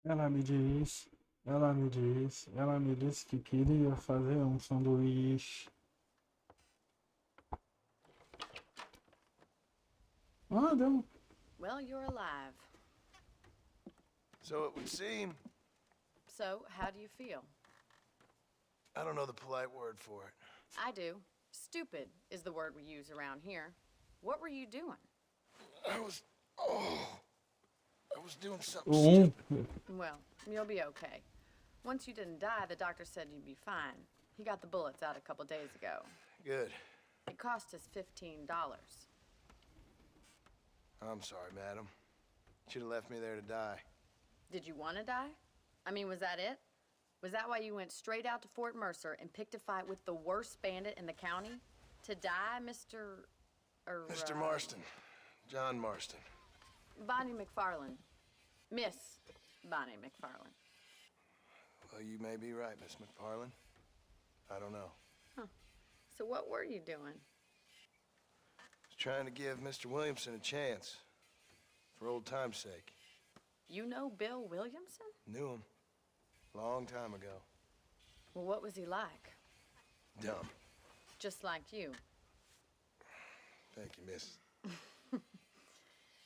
Ela me disse que queria fazer um sanduíche. Ah, deu. Well, you're alive. So it would seem. So, how do you feel? I don't know the polite word for it. I do. Stupid is the word we use around here. What were you doing? I was doing something Um. stupid. Well, you'll be okay. Once you didn't die, the doctor said you'd be fine. He got the bullets out a couple days ago. Good. It cost us $15. I'm sorry, madam. Should have left me there to die. Did you want to die? I mean, was that it? Was that why you went straight out to Fort Mercer and picked a fight with the worst bandit in the county? To die, Mr. Mr. Marston. John Marston. Bonnie McFarland. Miss Bonnie McFarland. Well, you may be right, Miss McFarland. I don't know. Huh. So what were you doing? I was trying to give Mr. Williamson a chance. For old time's sake. You know Bill Williamson? Knew him. Long time ago. Well, what was he like? Dumb. Just like you. Thank you, miss.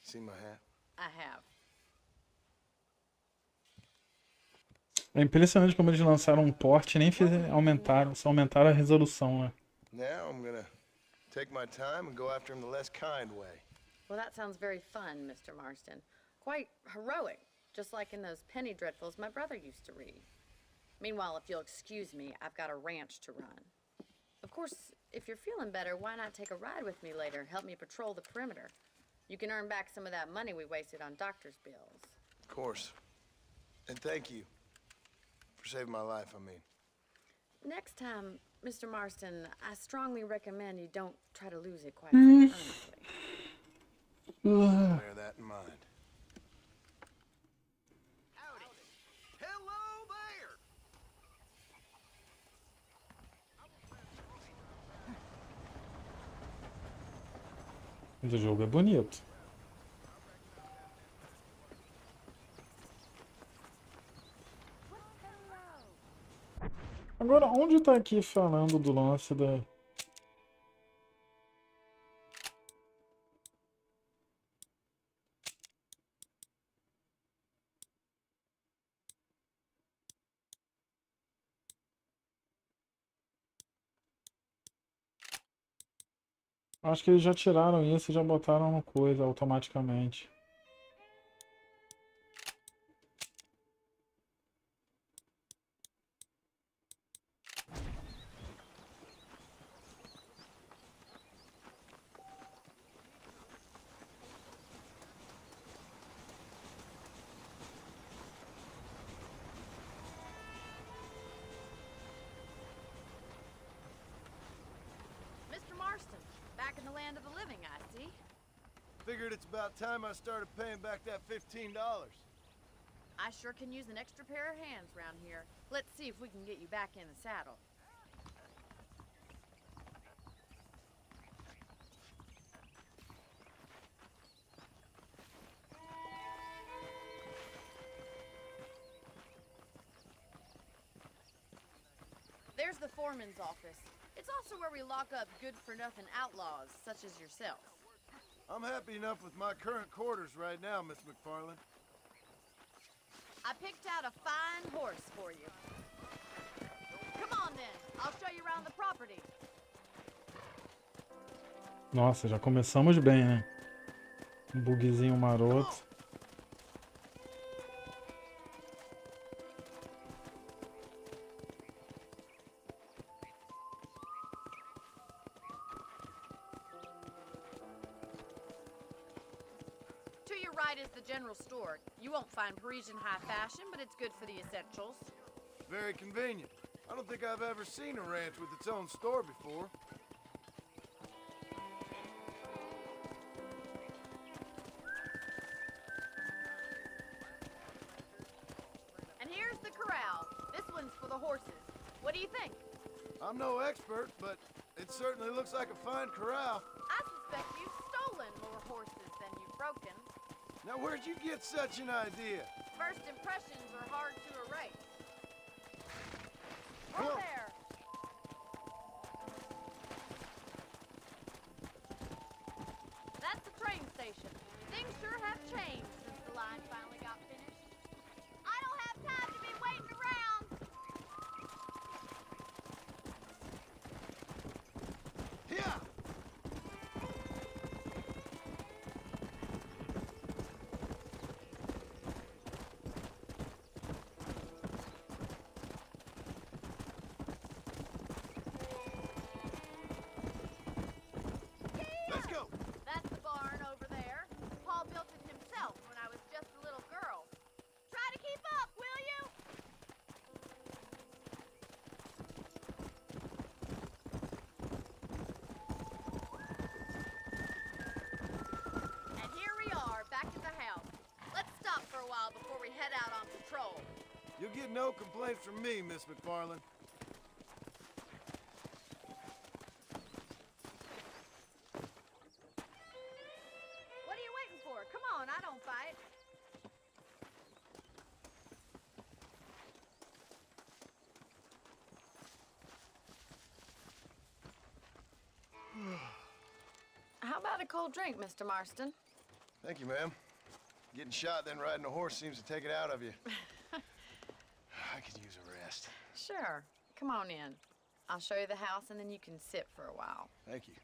See my hat? I have. É impressionante como eles lançaram um port e nem aumentaram, só aumentaram a resolução, né? Now I'm gonna take my time and go after him the less kind way. Well, that sounds very fun, Mr. Marston. Quite heroic, just like in those penny dreadfuls my brother used to read. Meanwhile, if you'll excuse me, I've got a ranch to run. Of course, if you're feeling better, why not take a ride with me later? Help me patrol the perimeter. You can earn back some of that money we wasted on doctor's bills. Of course. And thank you. For saving my life, I mean. Next time, Mr. Marston, I strongly recommend you don't try to lose it quite so earnestly. Bear that in mind. Howdy. Hello there! Mas o jogo é bonito. Agora, onde tá aqui falando do lance da... Acho que eles já tiraram isso e já botaram no coisa automaticamente. Mr. Marston, back in the land of the living, I see. Figured it's about time I started paying back that $15. I sure can use an extra pair of hands around here. Let's see if we can get you back in the saddle. There's the foreman's office. It's also where we lock up good-for-nothing outlaws, such as yourself. I'm happy enough with my current quarters right now, Miss McFarland. I picked out a fine horse for you. Come on then, I'll show you around the property. Nossa, já começamos bem, né? Um bugzinho maroto. To your right is the general store. You won't find Parisian high fashion, but it's good for the essentials. Very convenient. I don't think I've ever seen a ranch with its own store before. And here's the corral. This one's for the horses. What do you think? I'm no expert, but it certainly looks like a fine corral. I suspect you've stolen more horses than you've broken. Now, where'd you get such an idea? First impressions are hard to erase. Come Over on. there. That's the train station. Things sure have changed since the line finally got finished. I don't have time to be waiting around. Yeah. Let's go. That's the barn over there. Paul built it himself when I was just a little girl. Try to keep up, will you? And here we are, back at the house. Let's stop for a while before we head out on patrol. You'll get no complaints from me, Miss McFarland. What are you waiting for? Come on, I don't fight. How about a cold drink, Mr. Marston? Thank you, ma'am. Getting shot, then riding a horse seems to take it out of you. I could use a rest. Sure. Come on in. I'll show you the house and then you can sit for a while. Thank you.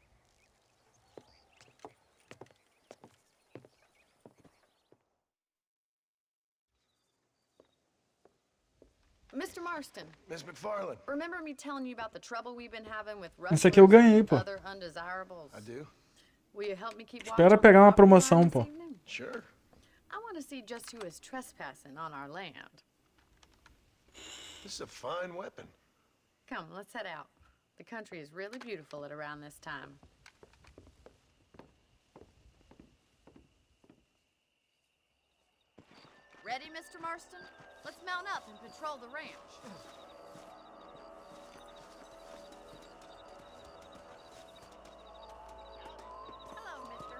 Mr. Marston, Miss McFarland. remember me telling you about the trouble we've been having with Esse aqui eu rustlers ganhei, and pô. other undesirables? I do. Will you help me keep watch Espera on pegar uma the property promoção, line this pô. evening? Sure. I want to see just who is trespassing on our land. This is a fine weapon. Come, let's head out. The country is really beautiful at around this time. Ready, Mr. Marston? Let's mount up and patrol the ranch. Hello, mister.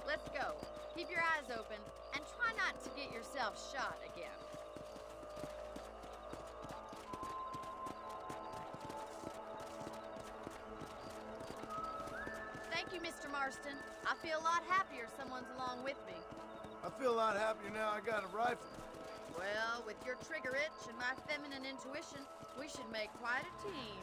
Let's go. Keep your eyes open and try not to get yourself shot again. Thank you, Mr. Marston. I feel a lot happier someone's along with me. I feel a lot happier now I got a rifle. Well, with your trigger itch and my feminine intuition, we should make quite a team.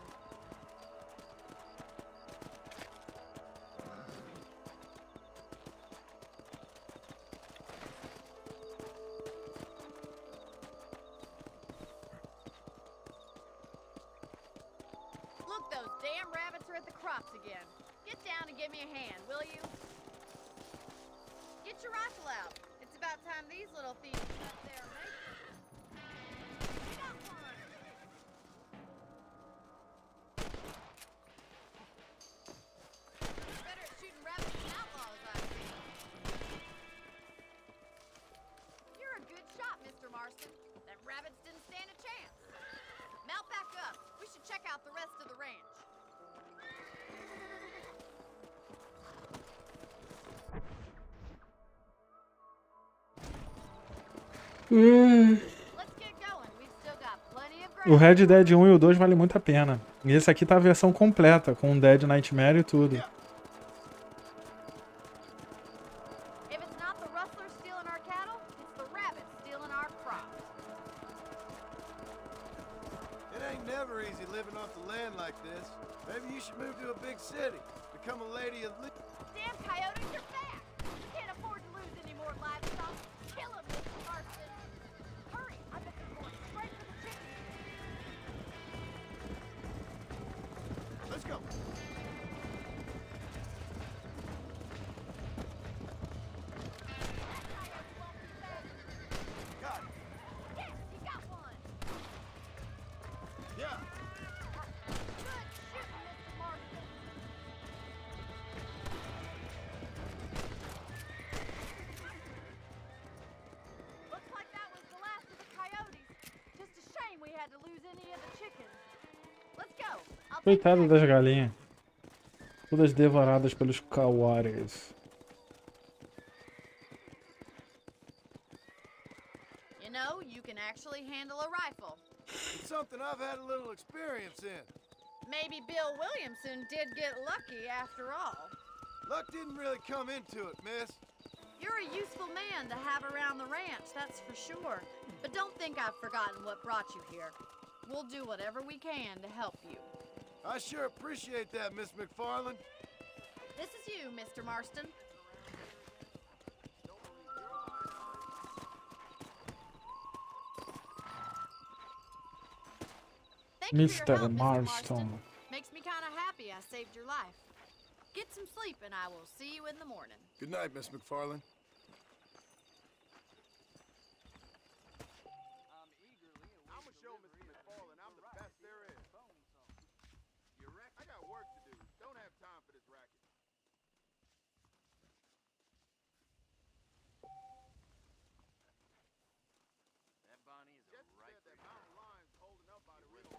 Look, those damn rabbits are at the crops again. Get down and give me a hand, will you? Get your rifle out. It's about time these little thieves cut their races. Got one. You're better at shooting rabbits than outlaws, I see. You're a good shot, Mr. Marston. Them rabbits didn't stand a chance. Mount back up. We should check out the rest of the ranch. Let's get going. We've still got plenty of O ground. Red Dead 1 e o 2 vale muito a pena. E esse aqui tá a versão completa, com Dead Nightmare e tudo. If it's not the rustlers stealing our cattle, it's the rabbits stealing our crops. It ain't never easy living off the land like this. Maybe you should move to a big city. Become a lady of... Damn coyotes are back! We can't afford to lose any more livestock. Kill them, Mr. Marston. Hurry! I bet they're going straight for the chickens. Let's go. That coyote won't be back. Got it. Yes, he got one. Yeah. Good shooting, Mr. Marston. Looks like that was the last of the coyotes. Just a shame we had to lose any of the chickens. Let's Coitada das galinhas. Todas devoradas pelos kawaris. You know, you can actually handle a rifle. It's something I've had a little experience in. Maybe Bill Williamson did get lucky after all. Luck didn't really come into it, miss. You're a useful man to have around the ranch, that's for sure. But don't think I've forgotten what brought you here. We'll do whatever we can to help you. I sure appreciate that, Miss McFarland. This is you, Mr. Marston. Thank you for your help, Mr. Marston. Makes me kind of happy I saved your life. Get some sleep and I will see you in the morning. Good night, Miss McFarland. I'm gonna show Mr. McFarland I'm the best there is. You reckon? I got work to do. Don't have time for this racket. That Bonnie is a right that mountain lion's holding up by the river.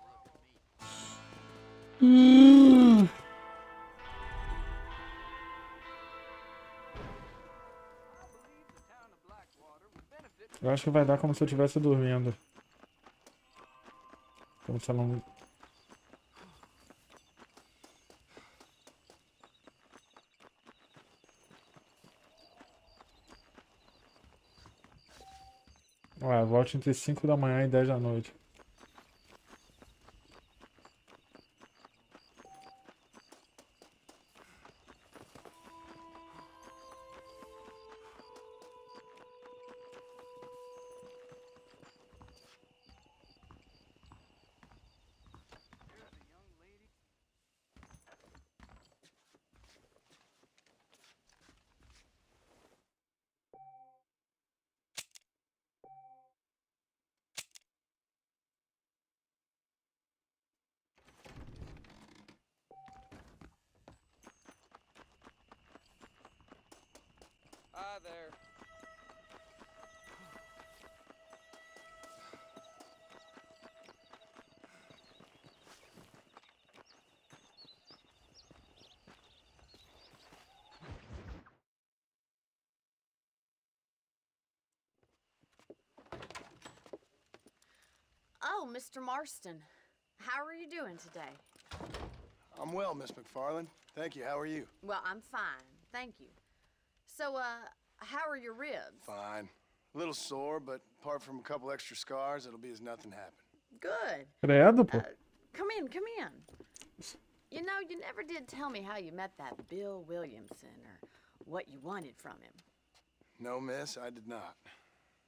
Eu acho que vai dar como se eu estivesse dormindo. Como se eu não... Ué, volte entre 5 da manhã e 10 da noite. Hi there. Oh, Mr. Marston. How are you doing today? I'm well, Miss McFarland. Thank you. How are you? Well, I'm fine. Thank you. So, how are your ribs? Fine. A little sore, but apart from a couple extra scars, it'll be as nothing happened. Good. Credo, pô. Come in, come in. You know, you never did tell me how you met that Bill Williamson or what you wanted from him. No, miss, I did not.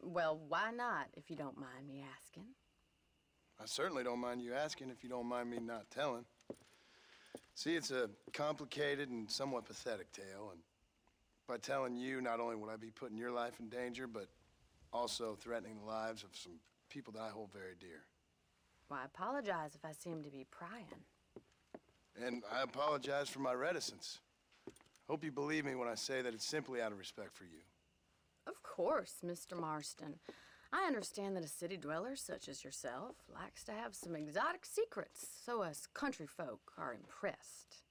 Well, why not, if you don't mind me asking? I certainly don't mind you asking if you don't mind me not telling. See, it's a complicated and somewhat pathetic tale, and by telling you, not only would I be putting your life in danger, but also threatening the lives of some people that I hold very dear. Well, I apologize if I seem to be prying. And I apologize for my reticence. Hope you believe me when I say that it's simply out of respect for you. Of course, Mr. Marston. I understand that a city dweller such as yourself likes to have some exotic secrets, so us country folk are impressed.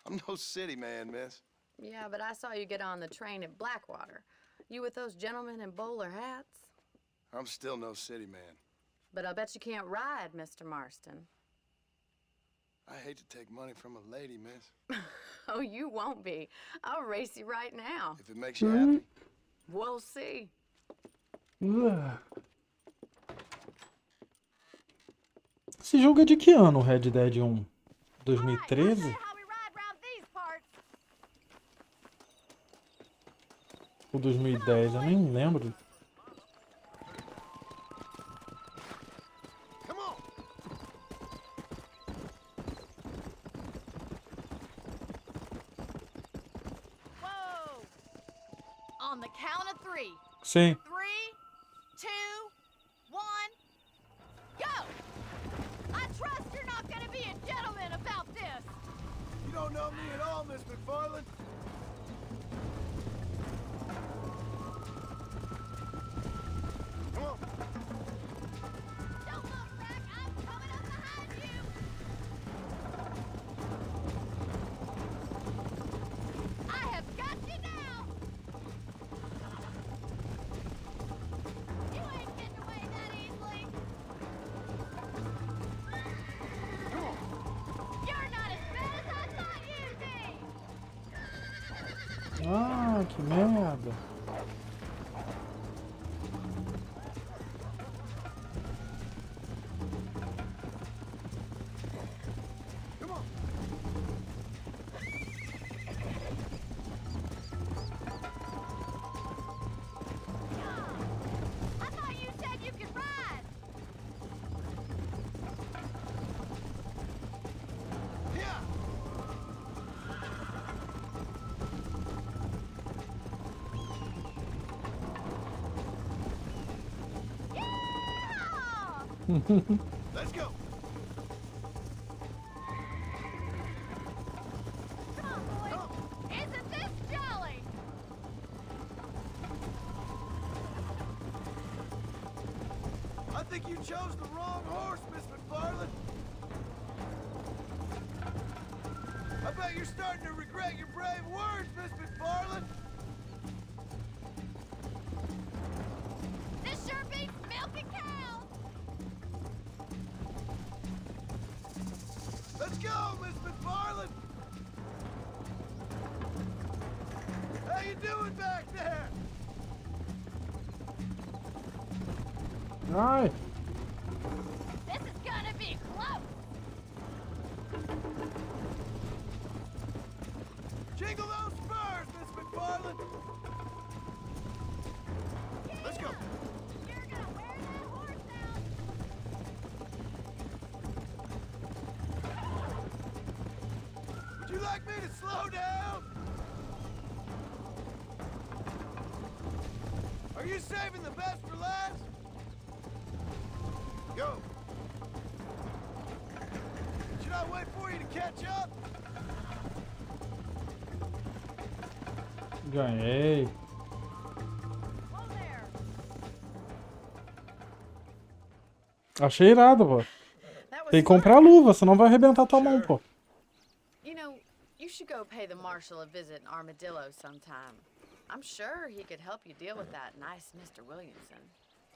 I'm no city man, miss. Yeah, but I saw you get on the train at Blackwater. You with those gentlemen in bowler hats? I'm still no city man. But I bet you can't ride, Mr. Marston. I hate to take money from a lady, miss. Oh, you won't be. I'll race you right now. If it makes you happy. We'll see. Esse jogo é de que ano, Red Dead 1? 2013? Ou 2010? Eu nem lembro. On the count of three. Sim. 3, 2, 1, go! I trust you're not gonna be a gentleman about this. You don't know me at all, Miss McFarland. Come on. Don't look back, I'm coming up behind you. Que merda. Come on. I thought you said you could ride. Yeah. Yeah! Let's go. Come on, boys. Isn't this jolly? I think you chose the wrong horse, Miss McFarland. I bet you're starting to regret your brave words, Miss McFarland. This sure beats milking cows. Let's go, Miss McFarland. How you doing back there? Ai. This is gonna be close. Jingle those spurs, Miss McFarland. Let's go. You're gonna wear that horse out. Would you like me to slow down? Are you saving the best for last? Go. Should I wait for you to catch up? Ganhei. Whoa there. Achei irado, pô. That was Tem que fun. comprar luva, senão vai arrebentar tua mão, pô. You know, you should go pay the marshal a visit in Armadillo sometime. I'm sure he could help you deal with that nice Mr. Williamson.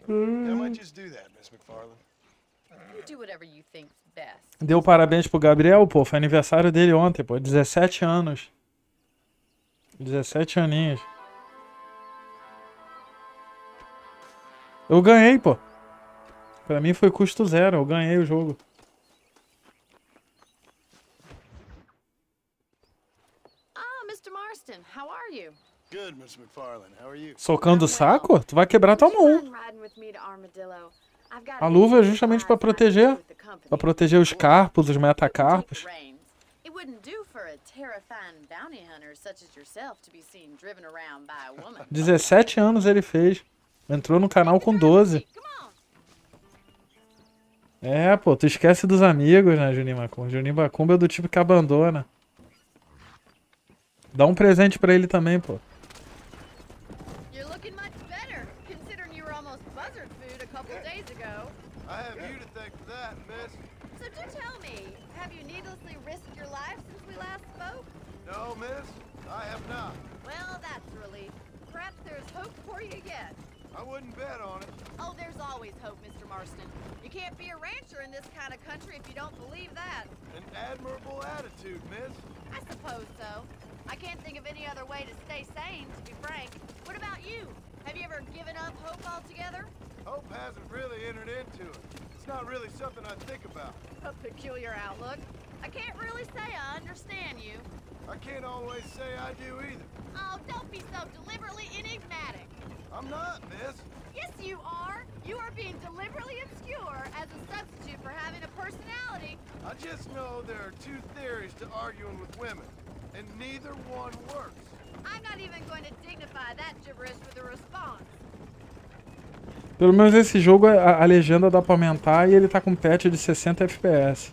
Yeah, I might just do that, Miss McFarland. You do whatever you think's best. Deu parabéns pro Gabriel, pô. Foi aniversário dele ontem, pô. 17 anos. 17 aninhos. Eu ganhei, pô. Pra mim foi custo zero. Eu ganhei o jogo. Ah, Mr. Marston, how are you? Good, Miss McFarland. How are you? Socando o saco? Tu vai quebrar tua mão. Riding with me to Armadillo. I've got A luva é justamente pra proteger. Pra proteger os carpos, os metacarpos. It wouldn't do for a terrifying bounty hunter such as yourself to be seen driven around by a woman. 17 anos ele fez. Entrou no canal com 12. Come on. É, pô, tu esquece dos amigos, né, Juninho Macumba? Juninho Macumba é do tipo que abandona. Dá um presente pra ele também, pô. You're looking much better, considering you were almost buzzard food a couple days ago. I have you to thank for that, miss. So do tell me, have you needlessly risked your life since we last spoke? No, miss, I have not. Well, that's a relief. Perhaps there's hope for you yet. I wouldn't bet on it. Oh, there's always hope, Mr. Marston. You can't be a rancher in this kind of country if you don't believe that. An admirable attitude, miss. I suppose so. I can't think of any other way to stay sane, to be frank. What about you? Have you ever given up hope altogether? Hope hasn't really entered into it. It's not really something I think about. A peculiar outlook. I can't really say I understand you. I can't always say I do either. Oh, don't be so deliberately enigmatic. I'm not, miss. Yes, you are. You are being deliberately obscure as a substitute for having a personality. I just know there are two theories to arguing with women, and neither one works. I'm not even going to dignify that gibberish with a response. Pelo menos esse jogo a legenda dá pra aumentar e ele tá com patch de 60 FPS.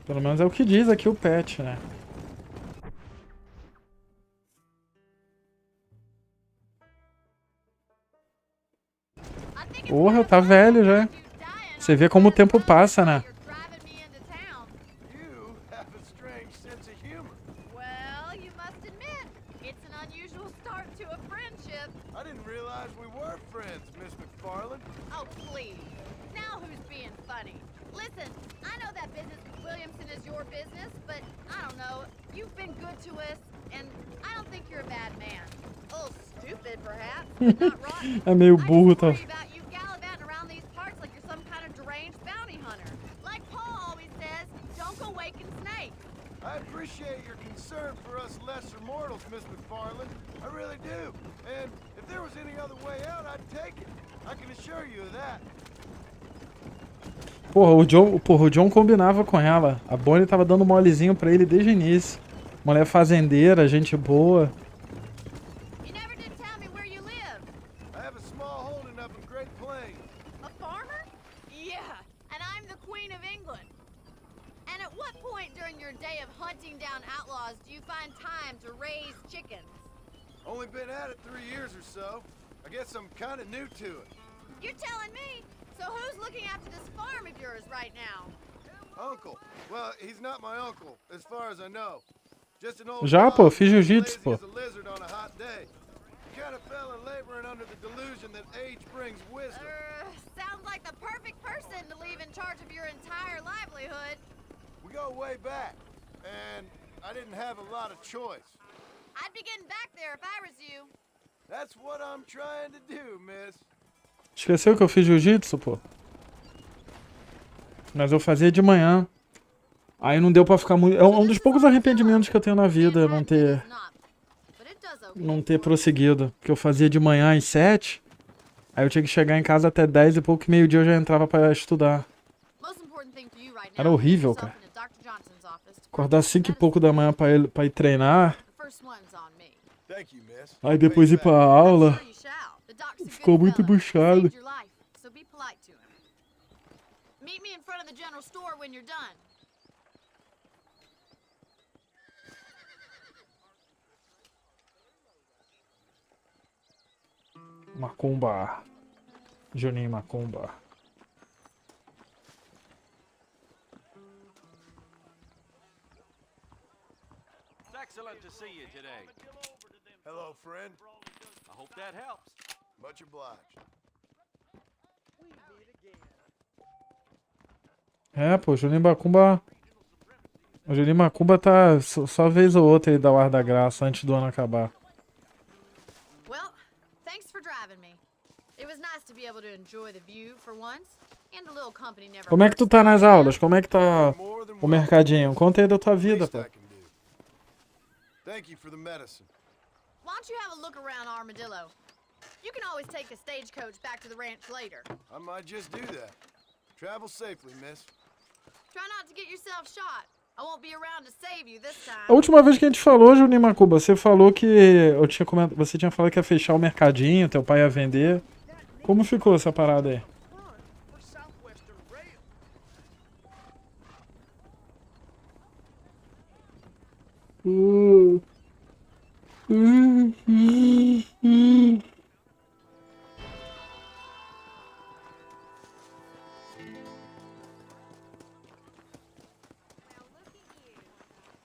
Pelo menos é o que diz aqui o patch, né? Porra, tá velho já. Você vê como o tempo passa, né? You have a strange sense of humor. Well, you must admit, it's an unusual start to a friendship. I didn't realize we were friends, Miss McFarland. Oh, please. Now who's being funny? Listen, I know that business with Williamson is your business, but I don't know. You've been good to us. And I don't think you're a bad man. A little stupid, perhaps, but not rotten. É meio I burro, just tá? worry about you gallivanting around these parts like you're some kind of deranged bounty hunter. Like Paul always says, don't go waking snakes. I appreciate your concern for us lesser mortals, Miss McFarland. I really do. And if there was any other way out, I'd take it. I can assure you of that. Porra, o John combinava com ela. A Bonnie tava dando molezinho pra ele desde o início. Mulher fazendeira, gente boa. You never did tell me where you live. I have a small holding up in Great Plains. A farmer? Yeah, and I'm the Queen of England. And at what point during your day of hunting down outlaws do you find time to raise chickens? Only been at it 3 years or so. I guess I'm kind of new to it. You're telling me? So who's looking after this farm of yours right now? Uncle. Well, he's not my uncle, as far as I know. Just an old Já, pô, dog fiz who's jiu-jitsu, lazy pô. as a lizard on a hot day. The kind of fella laboring under the delusion that age brings wisdom. Sounds like the perfect person to leave in charge of your entire livelihood. We go way back, and I didn't have a lot of choice. I'd be getting back there if I was you. That's what I'm trying to do, miss. Esqueceu que eu fiz jiu-jitsu, pô? Mas eu fazia de manhã. Aí não deu pra ficar muito... É um dos poucos arrependimentos que eu tenho na vida, não ter prosseguido. Porque eu fazia de manhã às 7. Aí eu tinha que chegar em casa até 10 e pouco, meio-dia eu já entrava pra estudar. Era horrível, cara. Acordar 5 e pouco da manhã pra ir treinar. Thank you, miss. Aí depois ir pra aula. Ficou muito puxado. Meet me in front of the general store when you're done. Macumba. Juninho Macumba. It's excellent to see you today. Hello, friend. I hope that helps. Much obliged. É, pô, Juninho Macumba. O Juninho Macumba tá só vez ou outra ele dá o ar da graça antes do ano acabar. Well, thanks for driving me. It was nice to be able to enjoy the view for once, and a little company never. Como é que tu tá nas aulas? Como é que tá o mercadinho? Conta aí da tua vida, pô. Thank you for the medicine. Why don't you have a look around Armadillo? You can always take a stagecoach back to the ranch later. I might just do that. Travel safely, miss. Try not to get yourself shot. I won't be around to save you this time. A última vez que a gente falou, Juninho Macumba, você falou que você tinha falado que ia fechar o mercadinho, teu pai ia vender. Como ficou essa parada aí?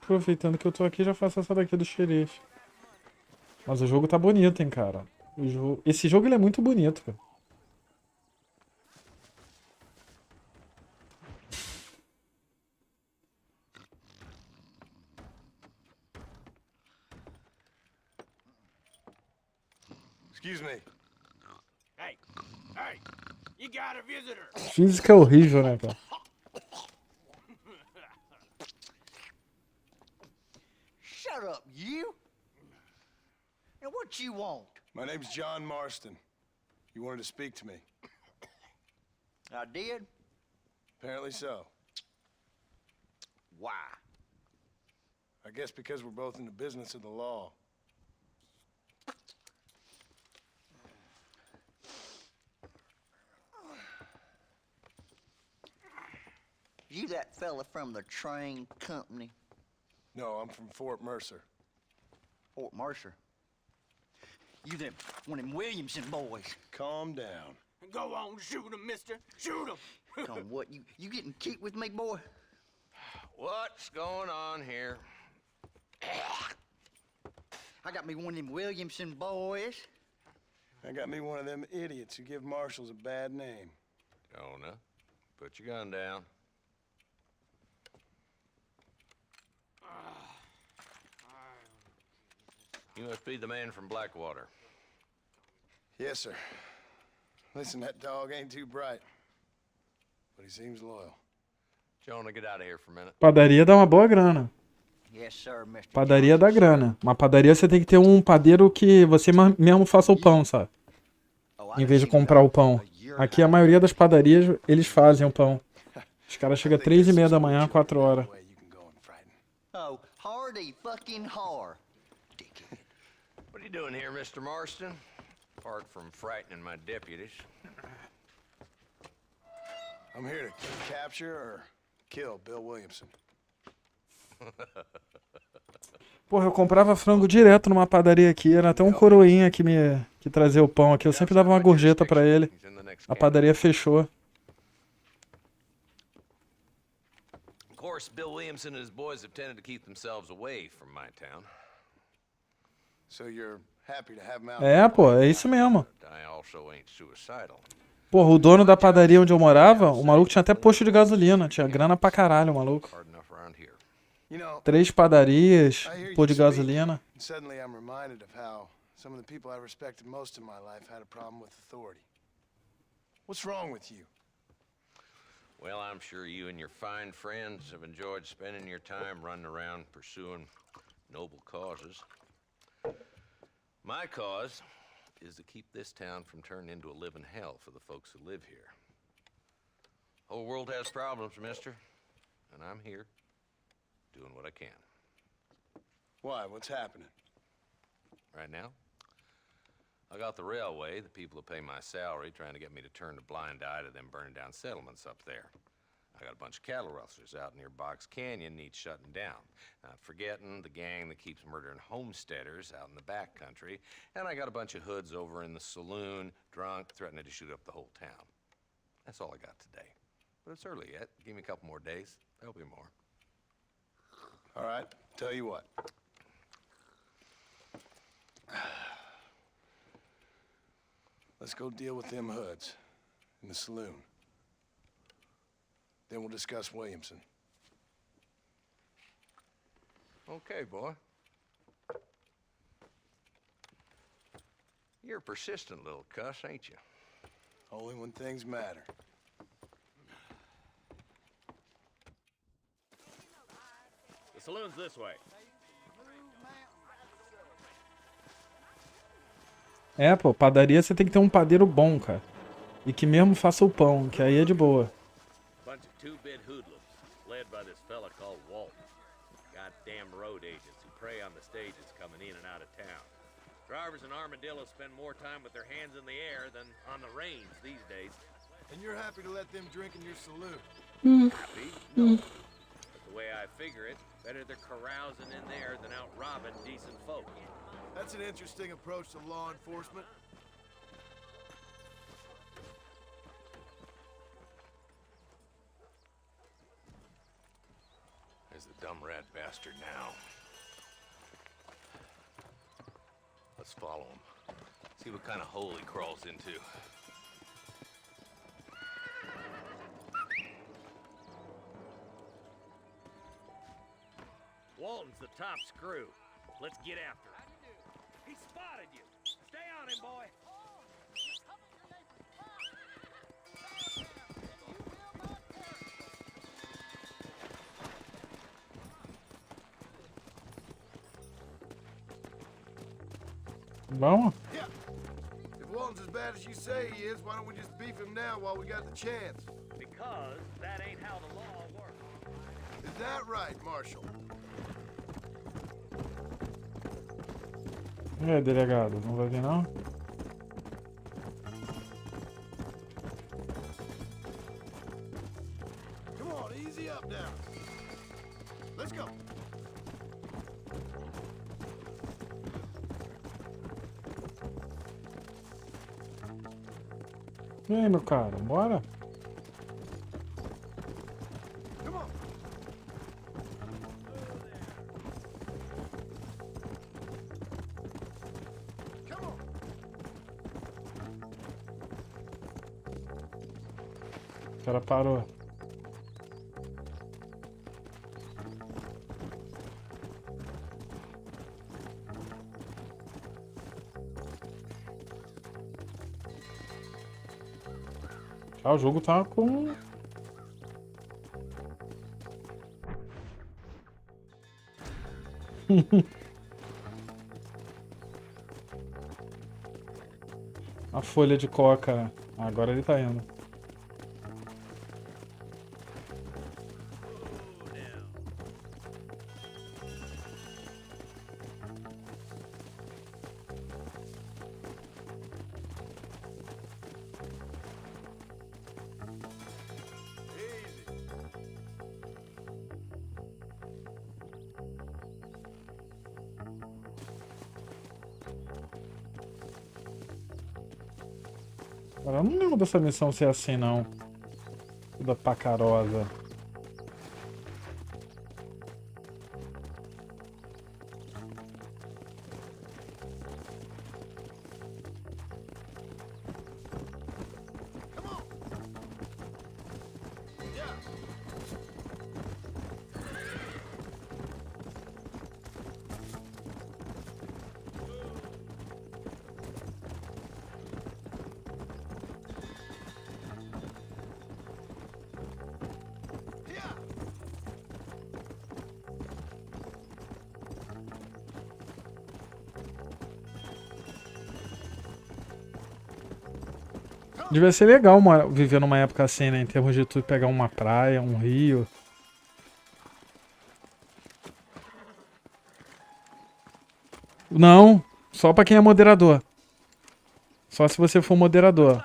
Aproveitando que eu tô aqui, já faço essa daqui do xerife. Mas o jogo tá bonito, hein, cara. Esse jogo ele é muito bonito, cara. Excuse me. Hey, hey, you got a visitor. Física é horrível, né, cara? Shut up, you! And what you want? My name's John Marston. You wanted to speak to me. I did? Apparently so. Why? I guess because we're both in the business of the law. You that fella from the train company? No, I'm from Fort Mercer. Fort Mercer? You them one of them Williamson boys. Calm down. Go on, shoot him, mister. Shoot him. Come on, what, you getting keep with me, boy? What's going on here? I got me one of them Williamson boys. I got me one of them idiots who give marshals a bad name. Jonah, put your gun down. You must be the man from Blackwater. Yes, sir. Listen, that dog ain't too bright, but he seems loyal. Jonah, get out of here for a minute. Padaria dá uma boa grana. Yes, sir, Mr. Padaria dá Johnson, grana. Uma padaria você tem que ter um padeiro que você mesmo faça o pão, sabe? Oh, I Em vez de didn't see comprar o that. pão. You're Aqui a maioria das padarias, eles fazem o pão. Os caras chegam às 3:30 da manhã, 4 horas. Way you can go and frighten. Oh, hardy fucking har. Dickhead. What are you doing here, Mr. Marston? Apart from frightening my deputies. I'm here to capture or kill Bill Williamson. Porra, eu comprava frango direto numa padaria aqui. Era até um coroinha que trazia o pão aqui. Eu sempre dava uma gorjeta pra ele. He's in the next A cabin. padaria fechou. Of course, Bill Williamson and his boys have tended to keep themselves away from my town. So you're happy to have him out? É, pô, é isso mesmo. But I also ain't suicidal. Porra, o dono da padaria onde eu morava, o maluco tinha até posto de gasolina. Tinha grana pra caralho, o maluco. Hard enough around here. You know, 3 padarias, I hear you pôr de speak, gasolina. and suddenly I'm reminded of how some of the people I respected most in my life had a problem with authority. What's wrong with you? Well, I'm sure you and your fine friends have enjoyed spending your time running around pursuing noble causes. My cause is to keep this town from turning into a living hell for the folks who live here. Whole world has problems, mister, and I'm here doing what I can. Why? What's happening? Right now, I got the railway, the people who pay my salary, trying to get me to turn a blind eye to them burning down settlements up there. I got a bunch of cattle rustlers out near Box Canyon needs shutting down. Not forgetting the gang that keeps murdering homesteaders out in the back country. And I got a bunch of hoods over in the saloon, drunk, threatening to shoot up the whole town. That's all I got today. But it's early yet. Give me a couple more days. There'll be more. All right, tell you what. Let's go deal with them hoods in the saloon. Then we'll discuss Williamson. Okay, boy. You're a persistent little cuss, ain't you? Only when things matter. The saloon's this way. É, pô, padaria você tem que ter um padeiro bom, cara. E que mesmo faça o pão, que aí é de boa. Bunch of two-bit hoodlums, led by this fella called Walt. Goddamn road agents who prey on the stages coming in and out of town. Drivers in Armadillo spend more time with their hands in the air than on the reins these days. And you're happy to let them drink in your saloon? Happy? No. But the way I figure it, better they're carousing in there than out robbing decent folk. That's an interesting approach to law enforcement. There's the dumb rat bastard now. Let's follow him. See what kind of hole he crawls into. Walton's the top screw. Let's get after him. He spotted you. Stay on him, boy. Vamos? Yeah. If Walton's as bad as you say he is, why don't we just beef him now while we got the chance? Because that ain't how the law works. Is that right, Marshal? E aí, delegado, não vai vir não? Come on, easy up now. Let's go. E aí, meu cara, bora? Come on. Come on. O cara parou. Ah, o jogo tá com... A folha de coca. Agora ele tá indo. Cara, eu não lembro dessa missão ser assim, não. Toda pacarosa. Devia ser legal viver numa época assim, né? Em termos de tu pegar uma praia, um rio. Não, só pra quem é moderador. Só se você for moderador.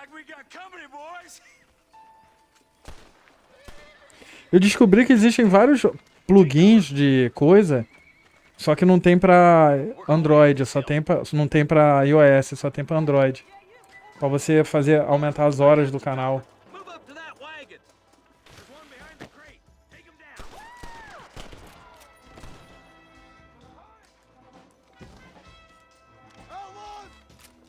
Eu descobri que existem vários plugins de coisa, só que não tem pra Android, não tem pra iOS, só tem pra Android. Pra você fazer aumentar as horas do canal. Move up to that wagon. There's one behind the crate. Take him down. Outlaws!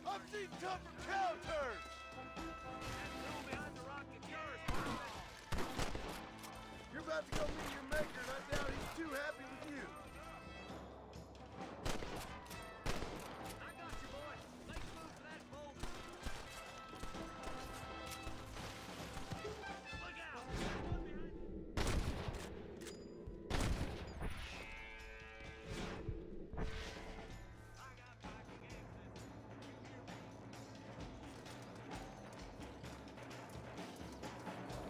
I've seen tougher cow turds! That behind the rock is yours. You're about to go meet your maker, and I doubt he's too happy with you. I got you, boy. Make a move for that boulder. Look out. There's one behind you. I got packing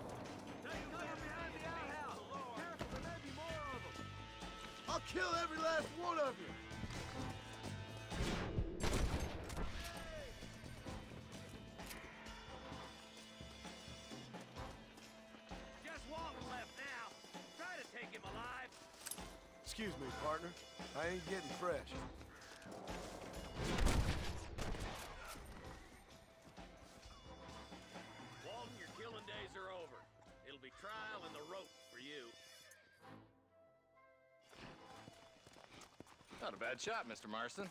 access. Take him down behind the outhouse. Careful, there may be more of them. I'll kill every last one of you! Just Walton left now. Try to take him alive. Excuse me, partner. I ain't getting fresh. Walton, your killing days are over. It'll be trial and the rope for you. Not a bad shot, Mr. Marston.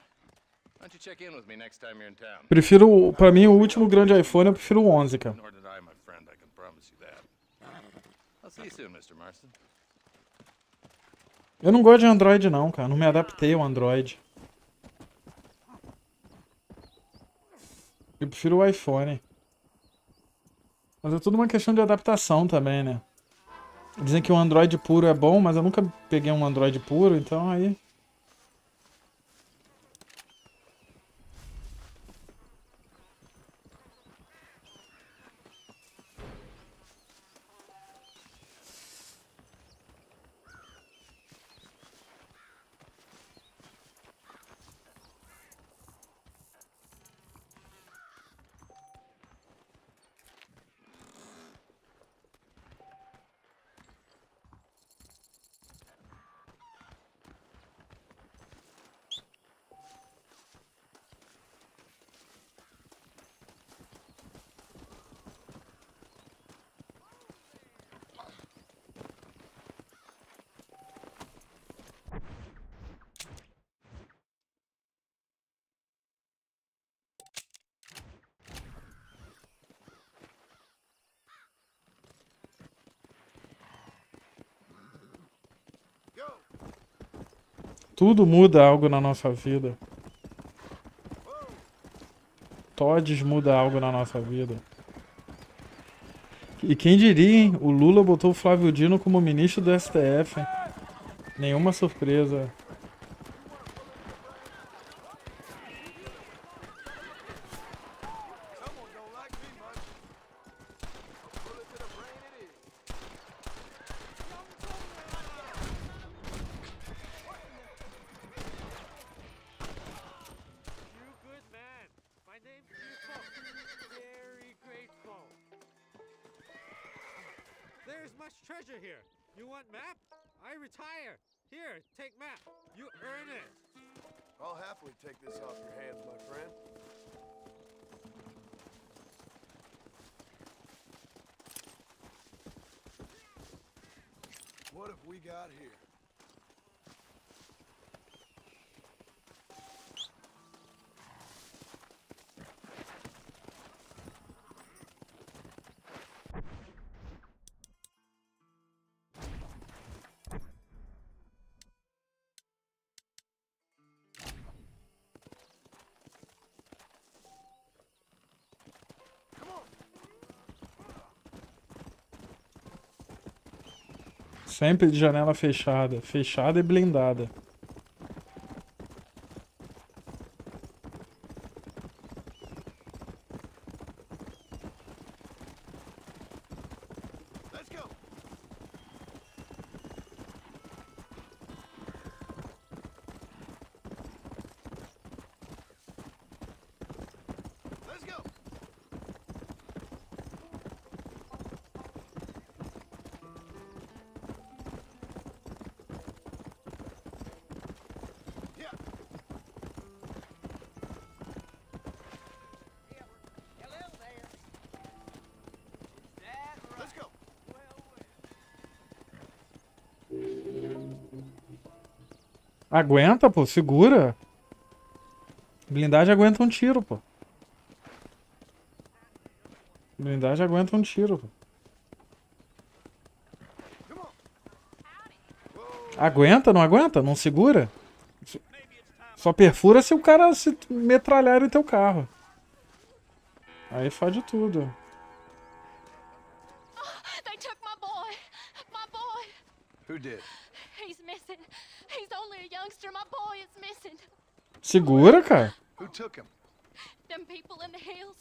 Why don't you check in with me next time you're in town? Prefiro, pra mim, o último grande iPhone, eu prefiro o 11, cara. Nor did I, my friend. I can promise you that. I'll see you soon, Mr. Marston. Eu não gosto de Android, não, cara. Não me adaptei ao Android. Eu prefiro o iPhone. Mas é tudo uma questão de adaptação também, né? Dizem que o Android puro é bom, mas eu nunca peguei um Android puro, então aí... Tudo muda algo na nossa vida. Todes muda algo na nossa vida. E quem diria, hein? O Lula botou o Flávio Dino como ministro do STF, hein? Nenhuma surpresa. Someone don't like me much. Bullet to the brain it is. You good man. My name's Ps4. Very grateful. There's much treasure here. You want map? I retire. Here, take map. You earn it. I'll happily take this off your hands, my friend. What have we got here? Sempre de janela fechada. Fechada e blindada. Let's go. Let's go. Yeah. Hello there. Is that right? Let's go. Aguenta, pô. Segura. Blindagem aguenta um tiro, pô. Blindagem aguenta um tiro, pô. Come on. Aguenta, não aguenta? Não segura? Só perfura se o cara se metralhar em teu carro. Aí fode tudo. They took my boy. My boy. Who did? He's missing. He's only a youngster. My boy is missing. Segura, cara. Who took him? Them people in the hills.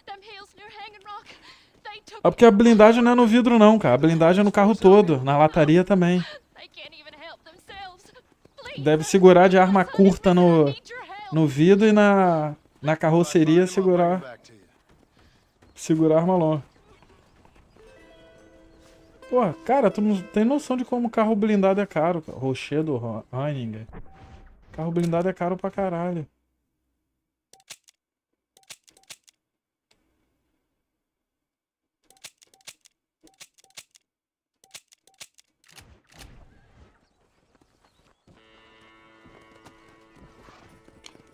Them hills near Hanging Rock. They took É porque a blindagem não é no vidro não, cara. A blindagem é no carro todo. Na lataria também. They can't even help themselves. Please. Deve segurar de arma curta no vidro e na carroceria segurar Back to you. a arma longa. Pô, cara, tu não tem noção de como carro blindado é caro, cara. Rochedo, Heininger. Carro blindado é caro pra caralho.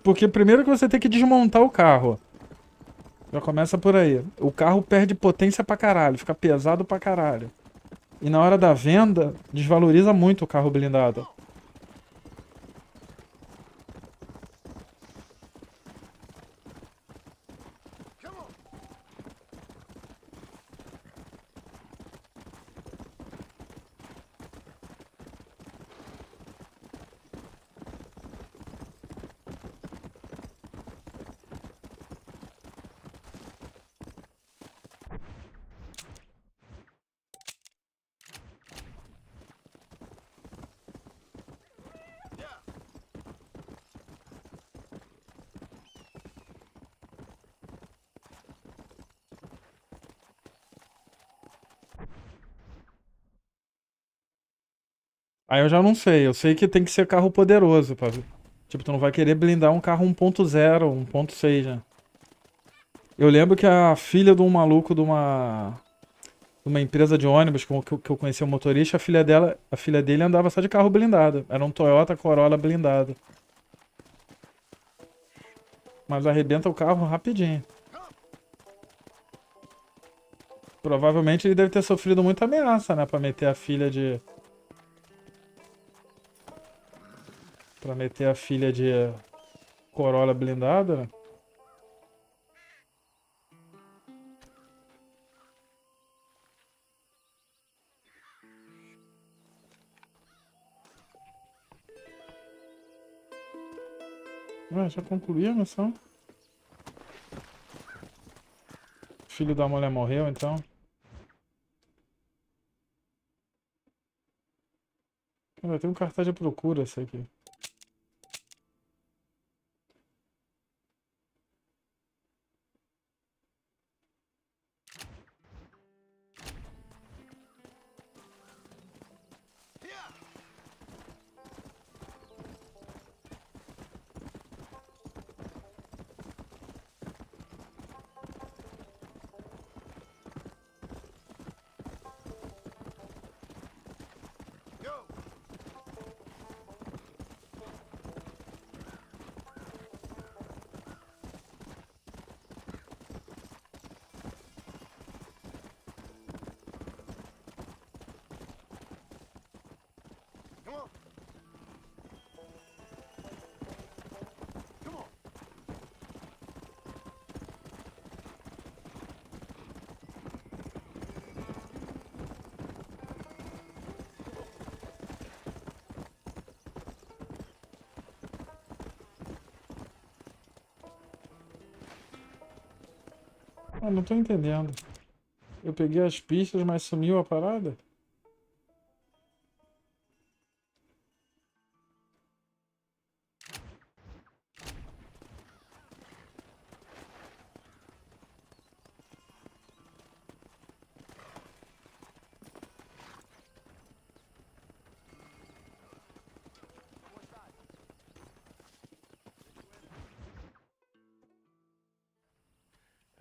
Porque primeiro que você tem que desmontar o carro. Já começa por aí. O carro perde potência pra caralho, fica pesado pra caralho. E na hora da venda, desvaloriza muito o carro blindado. Come on. Aí eu já não sei. Eu sei que tem que ser carro poderoso, pra... Tipo, tu não vai querer blindar um carro 1.0, 1.6, né? Eu lembro que a filha de um maluco de uma empresa de ônibus que eu conheci o motorista, a filha dele andava só de carro blindado. Era um Toyota Corolla blindado. Mas arrebenta o carro rapidinho. Provavelmente ele deve ter sofrido muita ameaça, né? Pra meter a filha de... Pra meter a filha de Corolla blindada, né? Ué, já concluí a missão. O filho da mulher morreu, então. Ainda tem um cartaz de procura esse aqui. Come on. Come on. Ah, não tô entendendo. Eu peguei as pistas, mas sumiu a parada?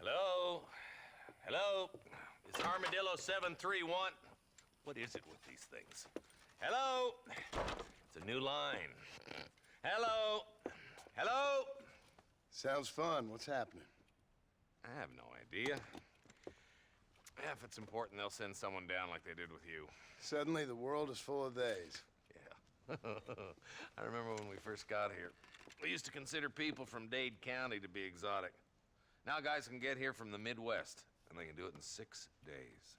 Hello? Hello? Is Armadillo 731? What is it with these things? Hello? It's a new line. Hello? Hello? Sounds fun. What's happening? I have no idea. If it's important, they'll send someone down like they did with you. Suddenly, the world is full of theys. Yeah. I remember when we first got here. We used to consider people from Dade County to be exotic. Now guys can get here from the Midwest, and they can do it in 6 days.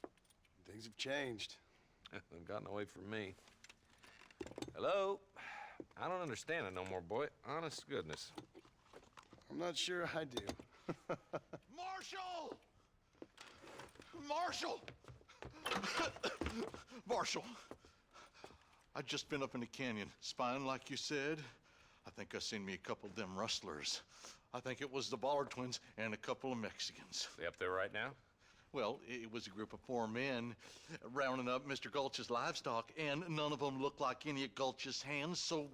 Things have changed. They've gotten away from me. Hello? I don't understand it no more, boy. Honest to goodness. I'm not sure I do. Marshall! Marshall! Marshall! I just been up in the canyon, spying like you said. I think I seen me a couple of them rustlers. I think it was the Ballard twins and a couple of Mexicans. They up there right now? Well, it was a group of 4 men rounding up Mr. Gulch's livestock, and none of them looked like any of Gulch's hands, so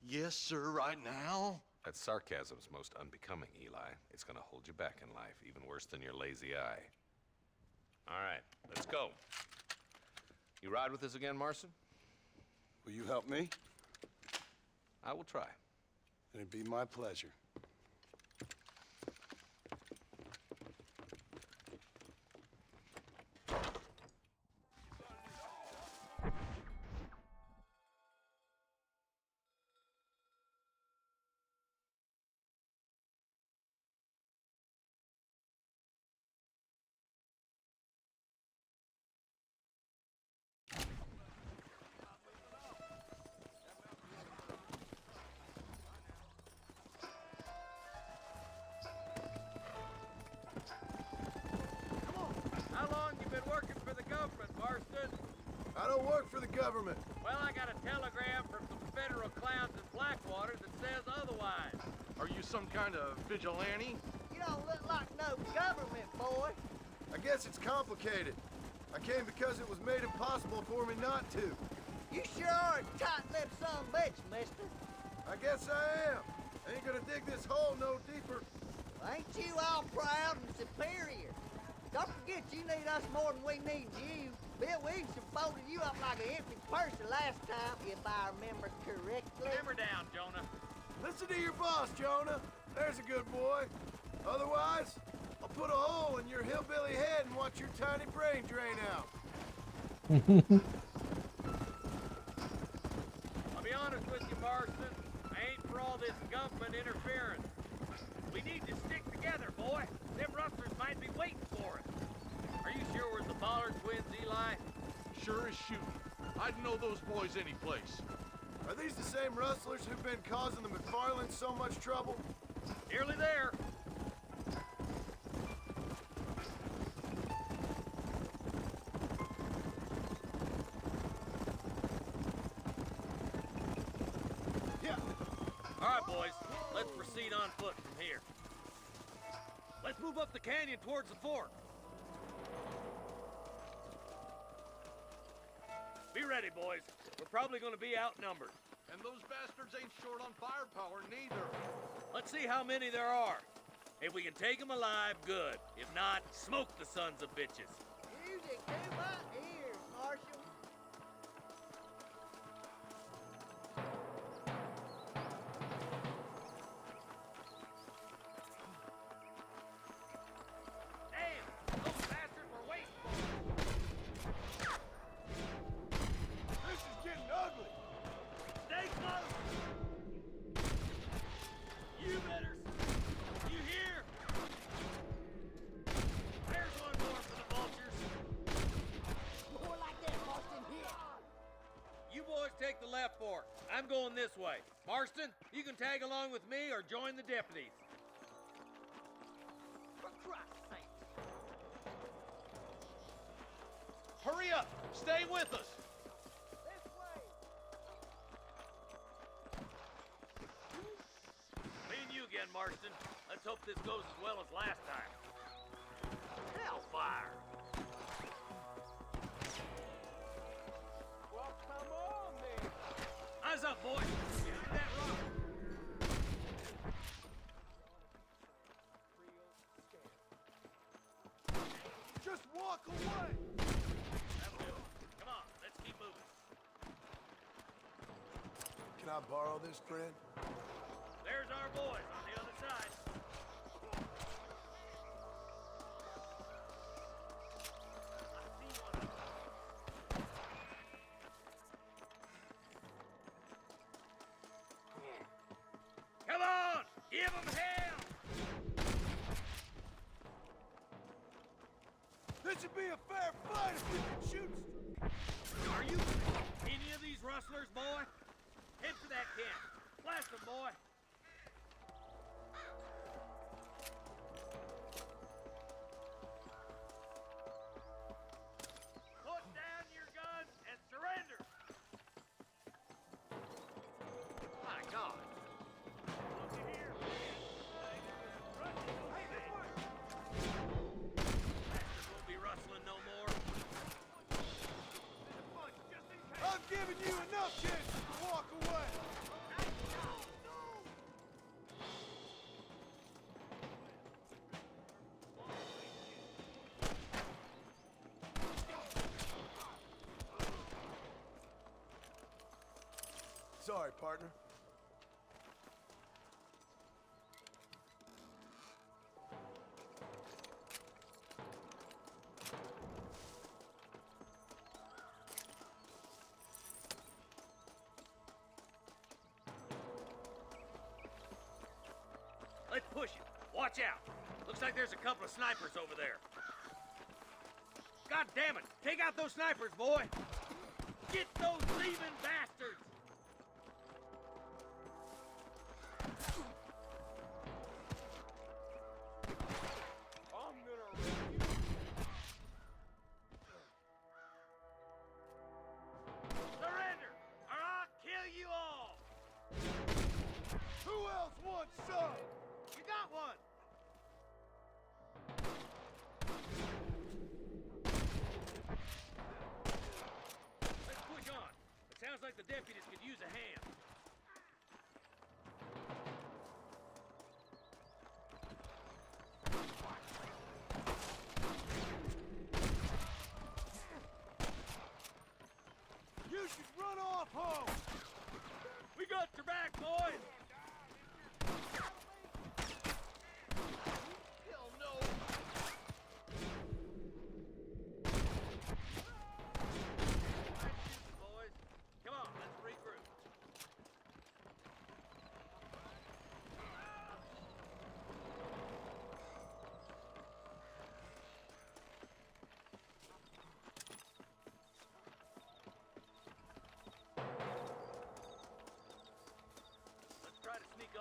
yes, sir, right now. That sarcasm's most unbecoming, Eli. It's gonna hold you back in life, even worse than your lazy eye. All right, let's go. You ride with us again, Marson? Will you help me? I will try. It'd be my pleasure. How long you been working for the government, Marston? I don't work for the government. Well, I got a telegram from some federal clowns in Blackwater that says otherwise. Are you some kind of vigilante? You don't look like no government, boy. I guess it's complicated. I came because it was made impossible for me not to. You sure are a tight-lipped son of a bitch, mister. I guess I am. I ain't gonna dig this hole no deeper. Ain't you all proud and superior? Don't forget you need us more than we need you. Bill Williamson folded you up like an empty purse the last time, if I remember correctly. Simmer down, Jonah. Listen to your boss, Jonah. There's a good boy. Otherwise, I'll put a hole in your hillbilly head and watch your tiny brain drain out. I'll be honest with you, Marston. I ain't for all this government interference. We need to stick together, boy. Them rustlers might be waiting for us. Are you sure we're the Ballard twins, Eli? Sure as shooting. I'd know those boys any place. Are Are these the same rustlers who've been causing the McFarlands so much trouble? Nearly there. Yeah. All right, boys. Let's proceed on foot from here. Let's move up the canyon towards the fort. Be ready, boys. We're probably gonna be outnumbered. And those bastards ain't short on firepower, neither. Let's see how many there are. If we can take them alive, good. If not, smoke the sons of bitches. Music to my ears, Marshal. Damn! Those bastards were wasteful! This is getting ugly. Stay close! You better... You hear? There's one more for the vultures. More like that, Marston, here. You boys take the left fork. I'm going this way. Marston, you can tag along with me or join the deputies. For Christ's sake. Hurry up! Stay with us! This way. Me and you again, Marston. Let's hope this goes as well as last time. Hellfire! Well, come on, then. Eyes up, boys! Get under that rock! Just walk away. That'll do it. Come on, let's keep moving. Can I borrow this, friend? There's our boys on the other side. I see one of them. Come on! Give them hell! This should be a fair fight if you can shoot. Are you any of these rustlers, boy? Head for that camp. Blast them, boy. Put down your guns and surrender. My God. Looky here, man. Hey, bastards won't be rustling no more. I've given you enough chances to walk away. Sorry, partner. Let's push it. Watch out. Looks like there's a couple of snipers over there. God damn it. Take out those snipers, boy. Get those thieving bastards. I'm gonna rip you. Surrender, or I'll kill you all. Who else wants some? You got one. Let's push on. It sounds like the deputies could use a hand. You should run off home. We got your back, boys. Hell no. Boys, come on, let's regroup.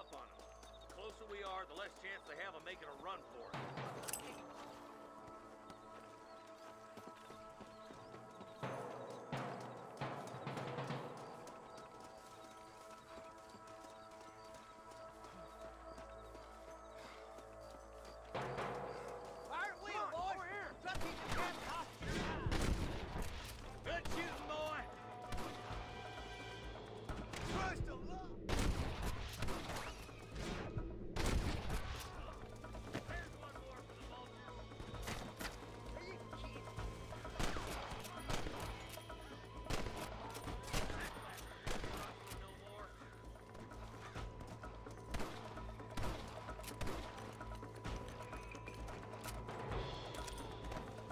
up on them. The closer we are, the less chance they have of making a run for it. Fire at will, boys! Over here! Try to keep the captain off your eye. Good shooting, boy! Christ alive! There's one more for the vultures. Are you kidding? No more.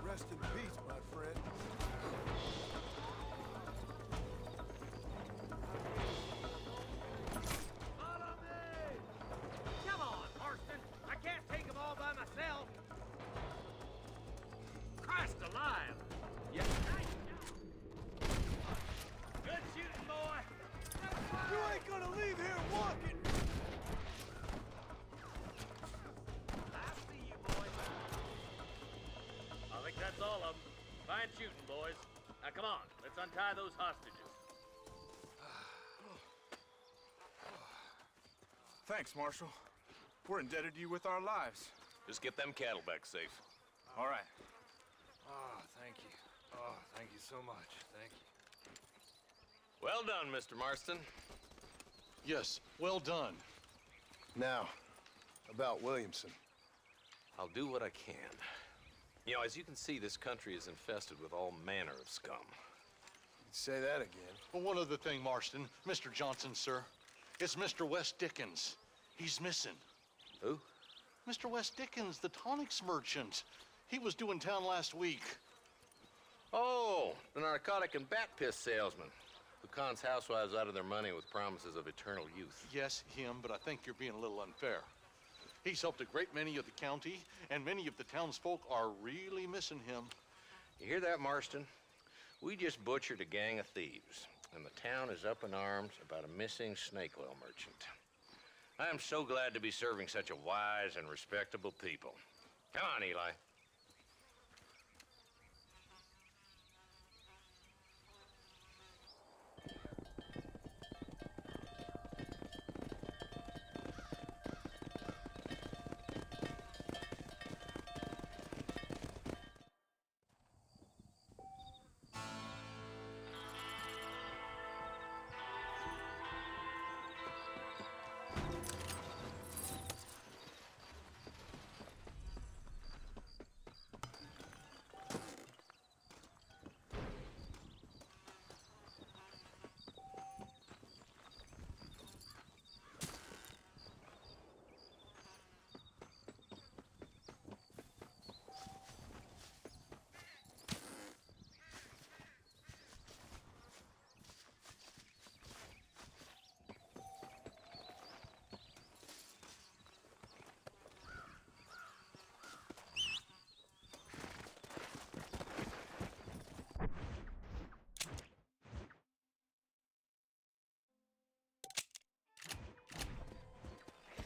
Rest in peace, my friend. Follow me! Come on, Marston. I can't take them all by myself. Christ alive! Yeah. Good shooting, boy! You ain't gonna leave here walking! I see you, boys. I think that's all of them. Fine shooting, boys. Now come on, let's untie those hostages. Thanks, Marshal. We're indebted to you with our lives. Just get them cattle back safe. All right. Oh, thank you. Oh, thank you so much. Thank you. Well done, Mr. Marston. Yes, well done. Now, about Williamson. I'll do what I can. You know, as you can see, this country is infested with all manner of scum. Say that again. Well, one other thing, Marston. Mr. Johnson, sir. It's Mr. West Dickens. He's missing. Who? Mr. West Dickens, the tonics merchant. He was due in town last week. Oh, the narcotic and bat piss salesman who cons housewives out of their money with promises of eternal youth. Yes, him, but I think you're being a little unfair. He's helped a great many of the county, and many of the townsfolk are really missing him. You hear that, Marston? We just butchered a gang of thieves, and the town is up in arms about a missing snake oil merchant. I am so glad to be serving such a wise and respectable people. Come on, Eli.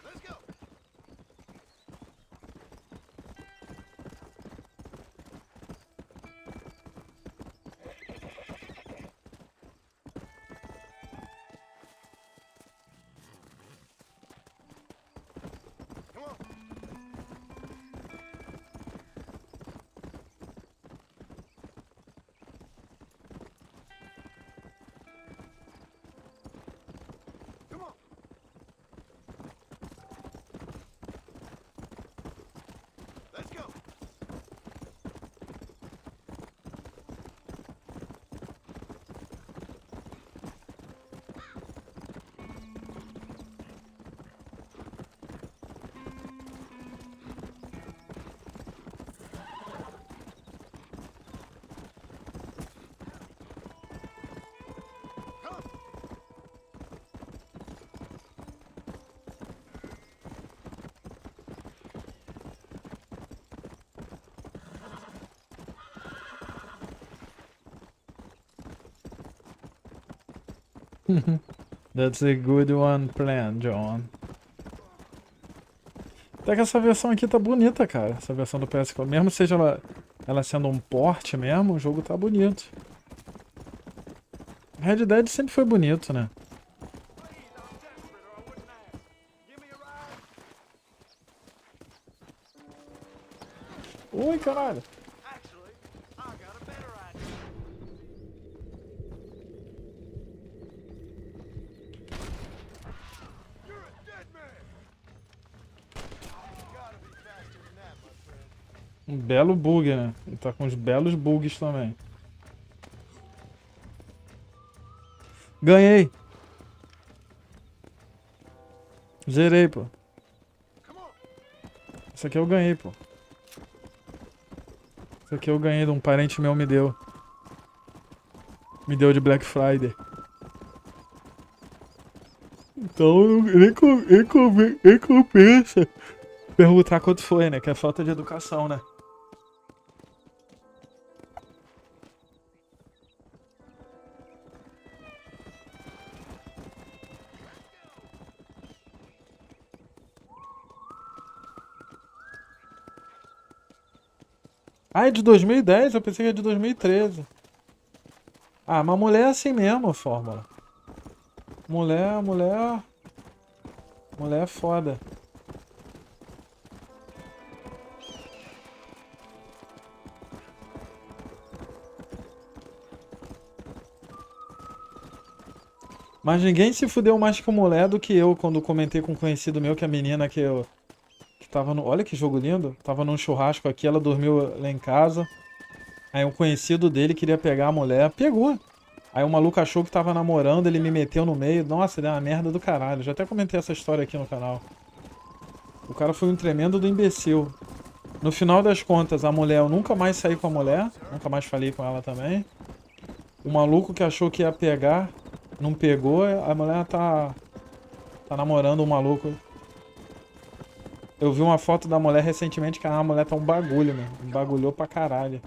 Let's go! Come on. Come on. Let's go. Come. That's a good one plan, John. Até que essa versão aqui tá bonita, cara. Essa versão do PS4. Mesmo seja ela sendo um port mesmo, o jogo tá bonito. Red Dead sempre foi bonito, né? Ui, caralho. Um belo bug, né? Ele tá com uns belos bugs também. Ganhei. Zerei, pô. Isso aqui eu ganhei, pô. Isso aqui eu ganhei de um parente meu me deu. Me deu de Black Friday. Então nem compensa perguntar quanto foi, né? Que é falta de educação, né? Ah, é de 2010? Eu pensei que era de 2013. Ah, mas mulher é assim mesmo, a fórmula. Mulher é foda. Mas ninguém se fudeu mais com mulher do que eu quando comentei com um conhecido meu que a menina que tava no... Olha que jogo lindo. Tava num churrasco aqui, ela dormiu lá em casa. Aí um conhecido dele queria pegar a mulher. Pegou. Aí o maluco achou que tava namorando, ele me meteu no meio. Nossa, deu uma merda do caralho. Já até comentei essa história aqui no canal. O cara foi um tremendo do imbecil. No final das contas, a mulher, eu nunca mais saí com a mulher. Nunca mais falei com ela também. O maluco que achou que ia pegar, não pegou. A mulher tá namorando um maluco. Eu vi uma foto da mulher recentemente, que a mulher tá um bagulho, mano. Bagulhou pra caralho.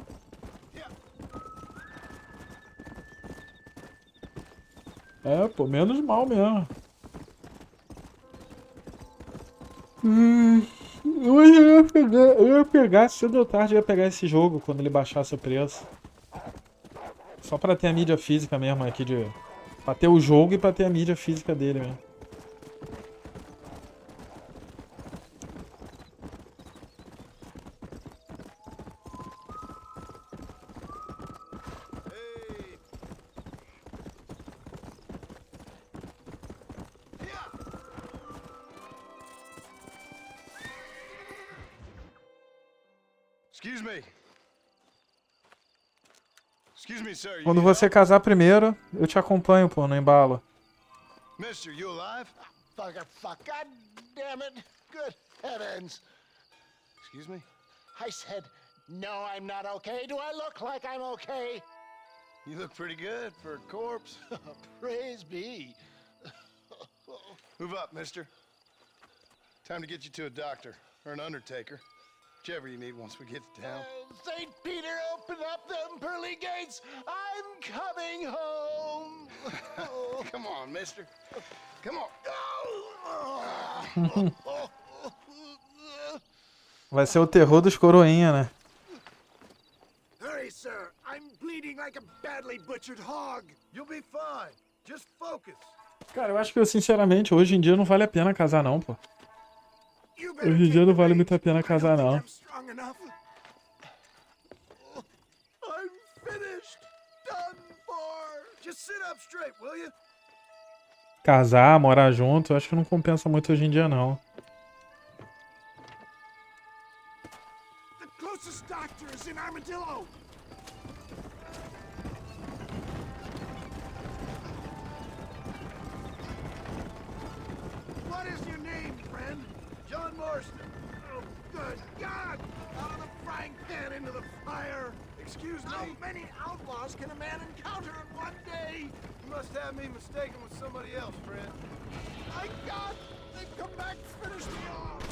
É, pô, menos mal mesmo. Eu ia pegar, cedo ou tarde eu ia pegar esse jogo quando ele baixasse o preço. Só pra ter a mídia física mesmo aqui de... Pra ter o jogo e pra ter a mídia física dele mesmo. Excuse me. Excuse me, sir. Quando você casar primeiro, eu te acompanho, pô, no embalo. Mister, you alive? Fuck. God damn it. Good heavens. Excuse me? I said, no, I'm not okay. Do I look like I'm okay? You look pretty good for a corpse. Praise be. Move up, mister. Time to get you to a doctor or an undertaker. Whichever you need once we get to town. St. Peter, open up them pearly gates. I'm coming home. Come on, mister. Come on. Vai ser o terror dos coroinha, né? Hurry, sir. I'm bleeding like a badly butchered hog. You'll be fine. Just focus. Cara, eu acho que, sinceramente, hoje em dia não vale a pena casar, não, pô. Hoje em dia não vale muito a pena casar, não. I'm finished. Done for. Just sit up straight, will you? Casar, morar junto, eu acho que não compensa muito hoje em dia, não. The closest doctor is in Armadillo. What is your name, friend? John Marston. Oh, good God! Out of the frying pan into the fire. Excuse How me. many outlaws can a man encounter in one day? You must have me mistaken with somebody else, friend. My God! They've come back to finish me off!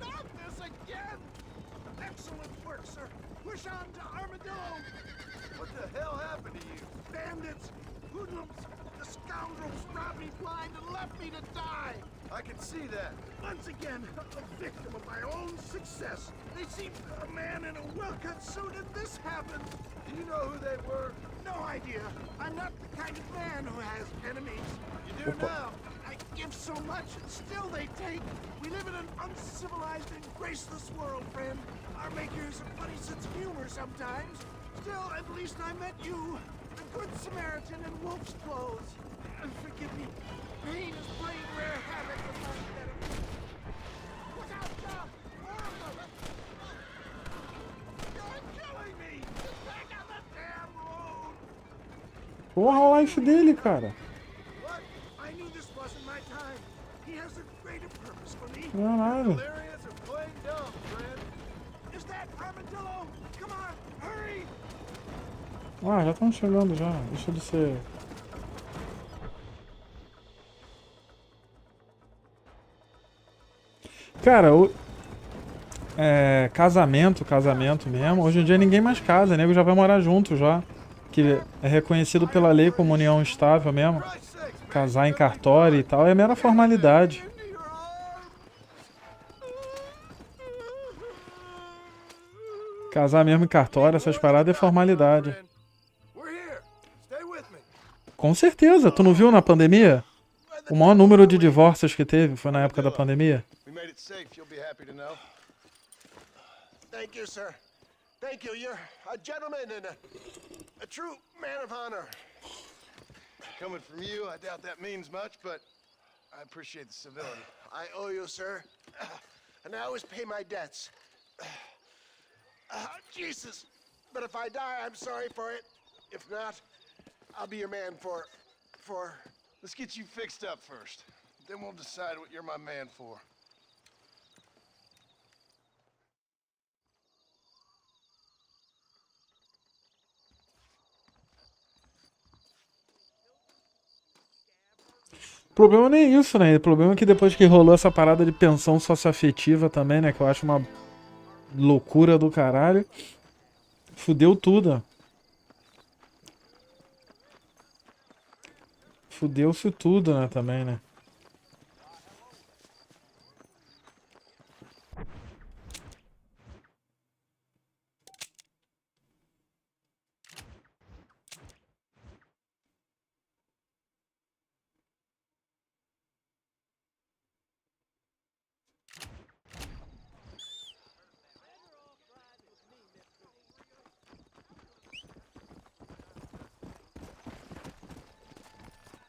Not this again! Excellent work, sir. Push on to Armadillo! What the hell happened to you? Bandits! Hoodlums! The scoundrels robbed me blind and left me to die! I can see that. Once again, a victim of my own success. They seemed a man in a well-cut suit and this happened. Do you know who they were? No idea. I'm not the kind of man who has enemies. You do now. I give so much and still they take. We live in an uncivilized and graceless world, friend. Our maker has a funny sense of humor sometimes. Still, at least I met you. The good Samaritan in wolf's clothes. Forgive me. Pain is playing rare havoc with my enemies. Look out, John! More of them! You're killing me! Get back on the damn road! Porra, o life dele, cara. What? I knew this wasn't my time. He has a greater purpose for me. Caralho. Delirious or plain dumb, friend. Is that Armadillo? Come on, hurry! Ah, já estão chegando já. Deixa de ser. Cara, casamento mesmo. Hoje em dia ninguém mais casa, nego já vai morar junto já. Que é reconhecido pela lei como união estável mesmo. Casar em cartório e tal é mera formalidade. Casar mesmo em cartório, essas paradas é formalidade. Com certeza, tu não viu na pandemia? O maior número de divórcios que teve foi na época da pandemia. Thank you, sir. Thank you. You're a gentleman and a true man of honor. Coming from you, I doubt that means much, but I appreciate the civility. I owe you, sir. And I always pay my debts. Jesus. But if I die, I'm sorry for it. If not, I'll be your man for... Let's get you fixed up first. Then we'll decide what you're my man for. O problema nem é isso, né? O problema é que depois que rolou essa parada de pensão socioafetiva também, né? Que eu acho uma loucura do caralho. Fudeu tudo. Fudeu-se tudo, né? Também, né?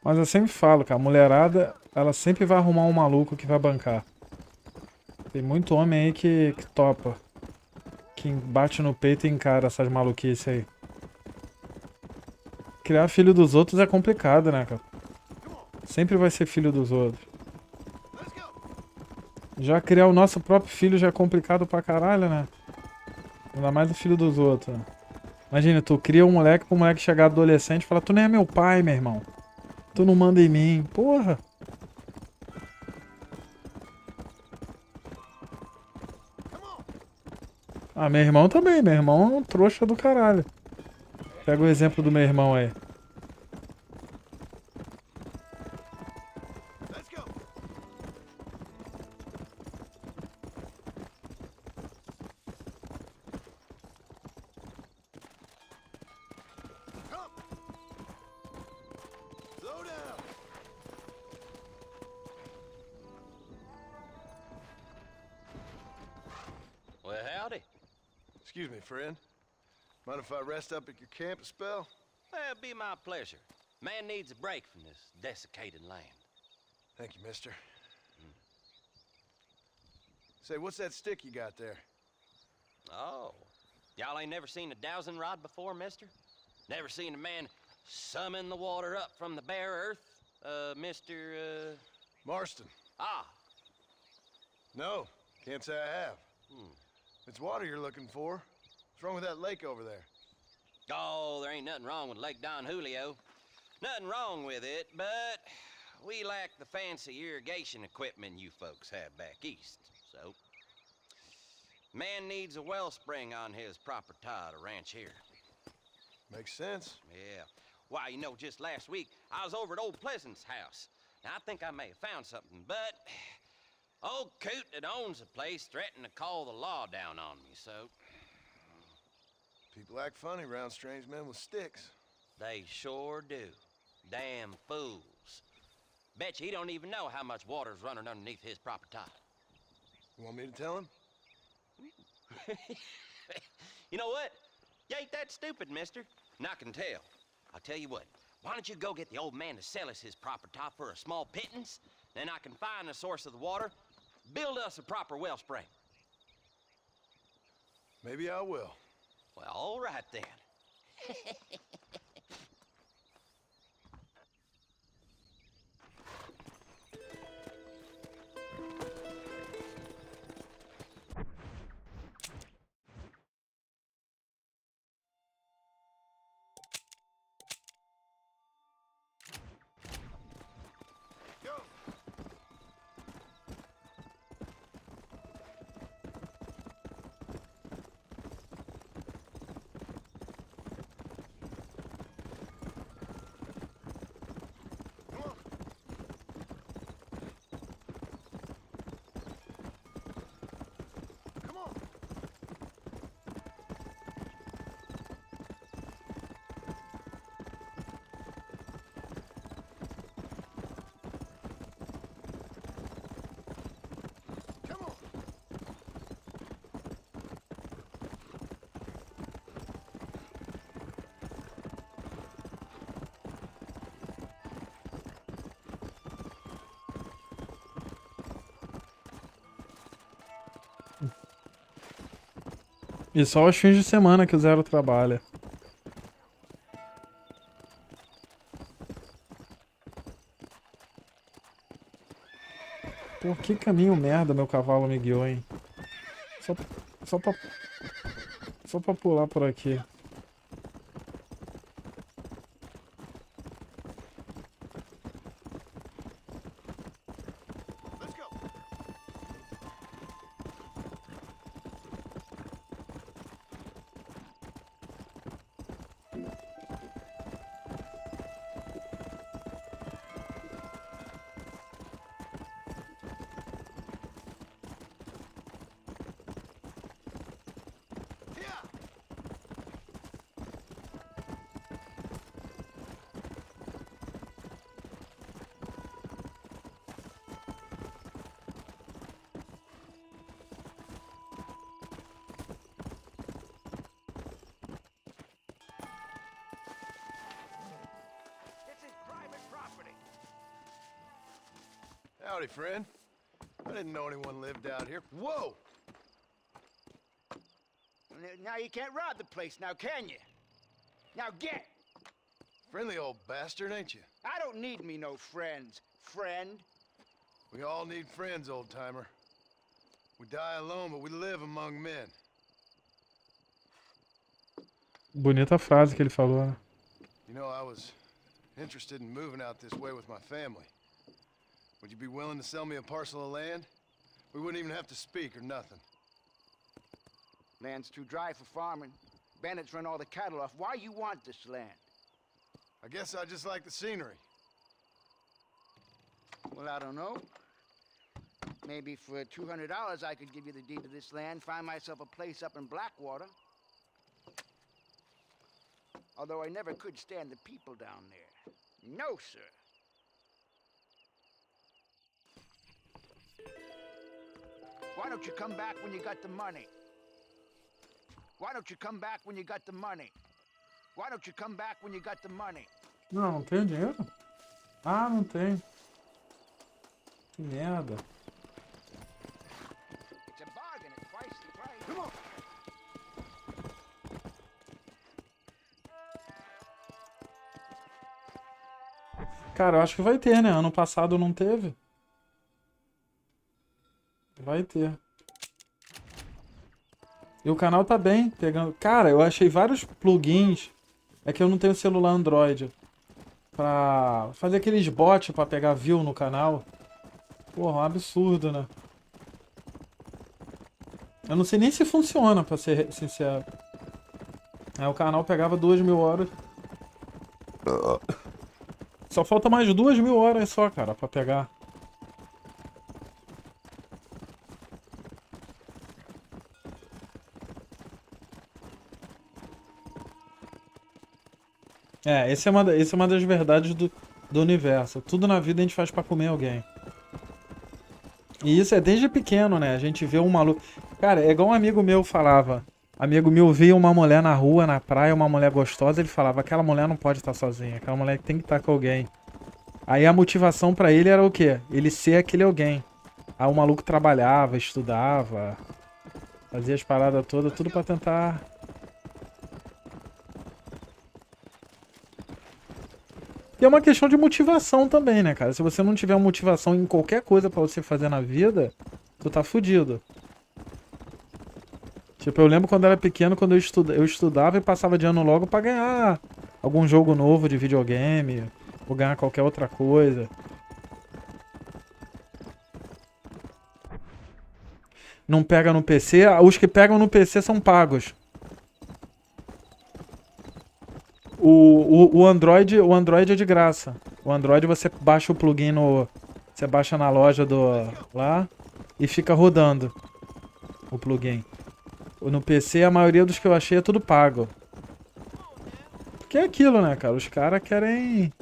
Mas eu sempre falo, cara, a mulherada, ela sempre vai arrumar um maluco que vai bancar. Tem muito homem aí que topa. Que bate no peito e encara essas maluquices aí. Criar filho dos outros é complicado, né, cara? Sempre vai ser filho dos outros. Já criar o nosso próprio filho já é complicado pra caralho, né? Ainda mais o filho dos outros, né? Imagina, tu cria um moleque pro moleque chegar adolescente e falar, tu nem é meu pai, meu irmão. Tu não manda em mim. Porra. Ah, meu irmão também. Meu irmão é um trouxa do caralho. Pega o exemplo do meu irmão aí. Well, howdy. Excuse me, friend. Mind if I rest up at your camp a spell? Well, it'd be my pleasure. Man needs a break from this desiccated land. Thank you, mister. Say, what's that stick you got there? Oh, y'all ain't never seen a dowsing rod before, mister? Never seen a man summon the water up from the bare earth? Mr. Marston. Ah. No, can't say I have. It's water you're looking for. What's wrong with that lake over there? Oh, there ain't nothing wrong with Lake Don Julio. Nothing wrong with it, but we lack the fancy irrigation equipment you folks have back east, so... Man needs a wellspring on his property, the ranch here. Makes sense. Yeah. Why, you know, just last week, I was over at old Pleasant's house. Now, I think I may have found something, but old coot that owns the place threatened to call the law down on me, so... People act funny around strange men with sticks. They sure do. Damn fools. Bet you he don't even know how much water's running underneath his property. You want me to tell him? You know what? You ain't that stupid, mister. And I can tell. I'll tell you what. Why don't you go get the old man to sell us his property for a small pittance? Then I can find the source of the water, build us a proper wellspring. Maybe I will. Well, all right then. E só os fins de semana que o Zero trabalha. Por que caminho merda meu cavalo me guiou, hein? Só pra pular por aqui. Howdy, friend. I didn't know anyone lived out here. Whoa! Now you can't rob the place, now can you? Now get! Friendly old bastard, ain't you? I don't need me no friends, friend. We all need friends, old-timer. We die alone, but we live among men. Bonita frase que ele falou, né? You know, I was interested in moving out this way with my family. Would you be willing to sell me a parcel of land? We wouldn't even have to speak or nothing. Land's too dry for farming. Bandits run all the cattle off. Why you want this land? I guess I just like the scenery. Well, I don't know. Maybe for $200 I could give you the deed to this land, find myself a place up in Blackwater. Although I never could stand the people down there. No, sir. Why don't you come back when you got the money? Why don't you come back when you got the money? Why don't you come back when you got the money? Não tenho dinheiro? Ah, não tem. Que merda. It's a bargain at twice the price. Come on. Cara, eu acho que vai ter, né? Ano passado não teve. Vai ter. E o canal tá bem, pegando... Cara, eu achei vários plugins. É que eu não tenho celular Android. Pra fazer aqueles bots pra pegar view no canal. Porra, um absurdo, né? Eu não sei nem se funciona, pra ser sincero. Aí o canal pegava 2.000 horas. Só falta mais 2.000 horas só, cara, pra pegar. Essa é uma das verdades do universo. Tudo na vida a gente faz pra comer alguém. E isso é desde pequeno, né? A gente vê um maluco... Cara, é igual um amigo meu falava. Amigo meu via uma mulher na rua, na praia, uma mulher gostosa, ele falava, aquela mulher não pode estar sozinha, aquela mulher tem que estar com alguém. Aí a motivação pra ele era o quê? Ele ser aquele alguém. Aí o maluco trabalhava, estudava, fazia as paradas todas, tudo pra tentar... E é uma questão de motivação também, né, cara? Se você não tiver motivação em qualquer coisa pra você fazer na vida, tu tá fudido. Tipo, eu lembro quando eu era pequeno, quando eu estudava e passava de ano logo pra ganhar algum jogo novo de videogame, ou ganhar qualquer outra coisa. Não pega no PC, os que pegam no PC são pagos. O Android é de graça. O Android você baixa o plugin no... Você baixa na loja lá e fica rodando o plugin. No PC a maioria dos que eu achei é tudo pago. Porque é aquilo, né, cara? Os caras querem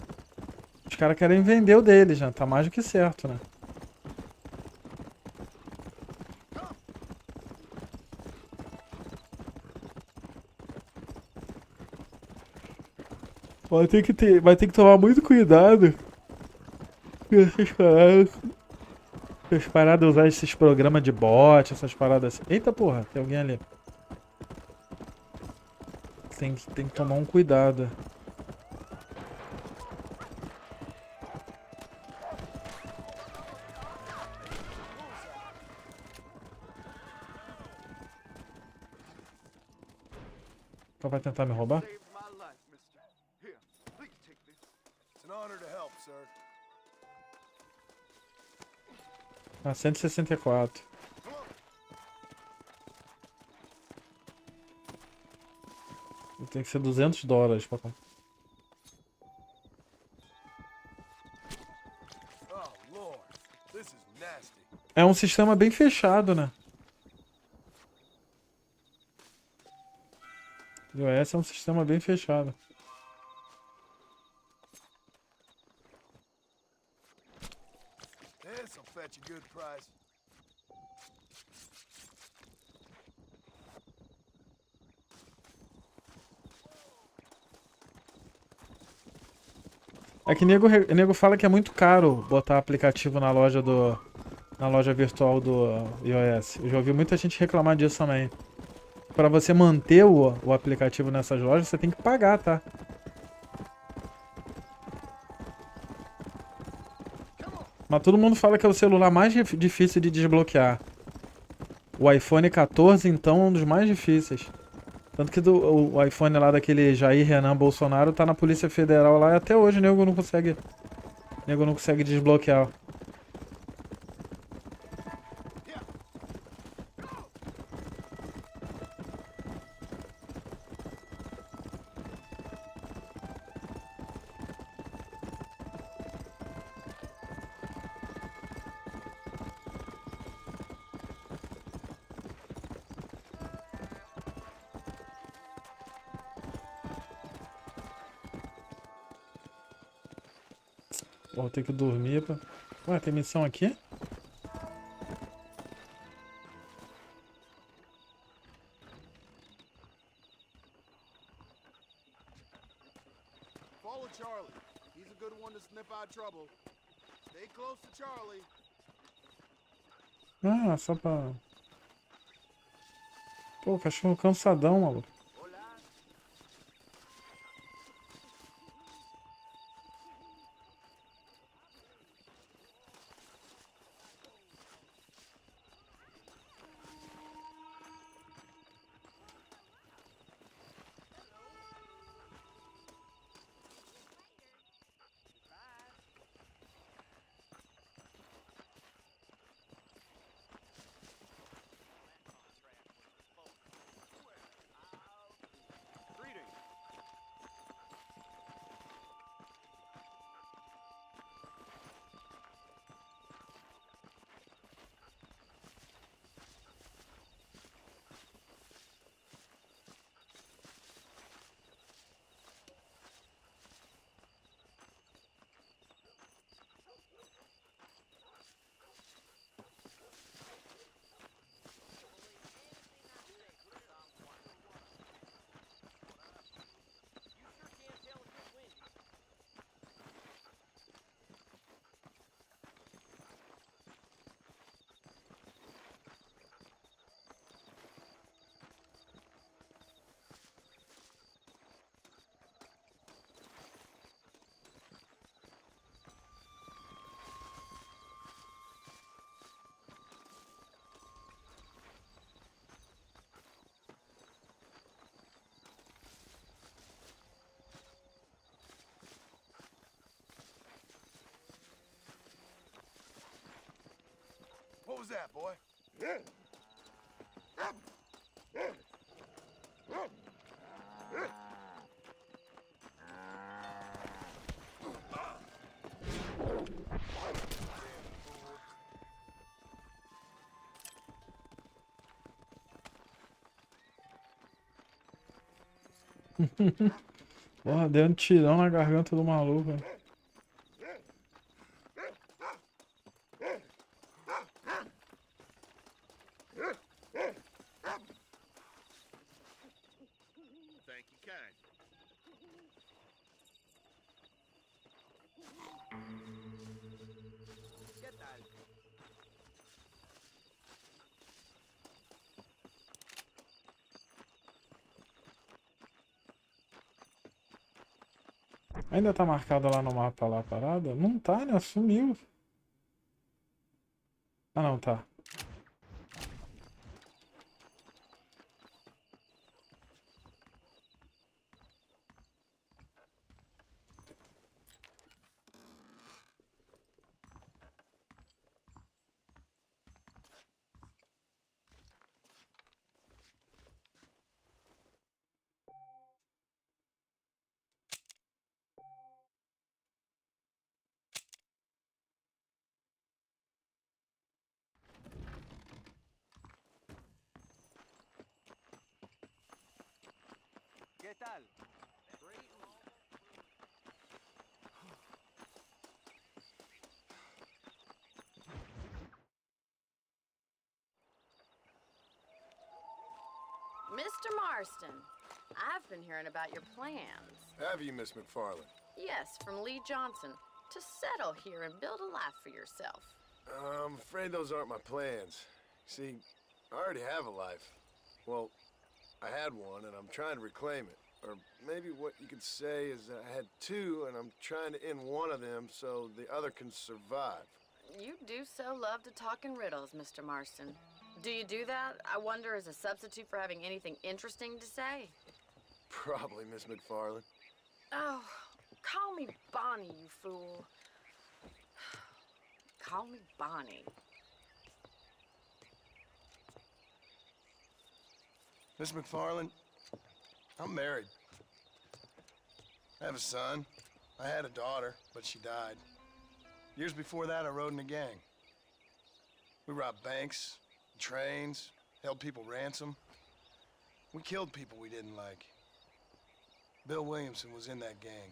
vender o deles, né? Tá mais do que certo, né? Vai ter que tomar muito cuidado com essas paradas, usar esses programas de bot, essas paradas assim. Eita porra, tem alguém ali. Tem que tomar um cuidado. Então vai tentar me roubar? It's an honor to help, sir. Ah, 164. Tem que ser $200 pra comprar. Oh, Lord. This is nasty. É um sistema bem fechado, né? O iOS é um sistema bem fechado. This'll fetch a good price. É que nego fala que é muito caro botar aplicativo na loja virtual do iOS. Eu já ouvi muita gente reclamar disso também. Pra você manter o aplicativo nessas lojas, você tem que pagar, tá? Mas todo mundo fala que é o celular mais difícil de desbloquear. O iPhone 14, então, é um dos mais difíceis. Tanto que o iPhone lá daquele Jair Renan Bolsonaro tá na Polícia Federal lá e até hoje o nego não consegue desbloquear. Vou ter que dormir pra... Ué, tem missão aqui? Follow Charlie. He's a good one to sniff out trouble. Stay close to Charlie. Ah, só pra... Pô, cachorro cansadão, maluco. was that, boy? Porra, deu um tirão na garganta do maluco. Thank you kind. ¿Qué tal? Ainda tá marcado lá no mapa lá a parada? Não tá, né? Sumiu. Ah, não, tá. ¿Qué tal? Mr. Marston, I've been hearing about your plans. Have you, Miss McFarland? Yes, from Lee Johnson, to settle here and build a life for yourself. I'm afraid those aren't my plans. See, I already have a life. Well, I had one, and I'm trying to reclaim it. Or maybe what you could say is that I had two, and I'm trying to end one of them so the other can survive. You do so love to talk in riddles, Mr. Marston. Do you do that, I wonder, as a substitute for having anything interesting to say? Probably, Miss McFarland. Oh, call me Bonnie, you fool. Call me Bonnie. Miss McFarland, I'm married. I have a son. I had a daughter, but she died. Years before that, I rode in a gang. We robbed banks, trains, held people ransom. We killed people we didn't like. Bill Williamson was in that gang.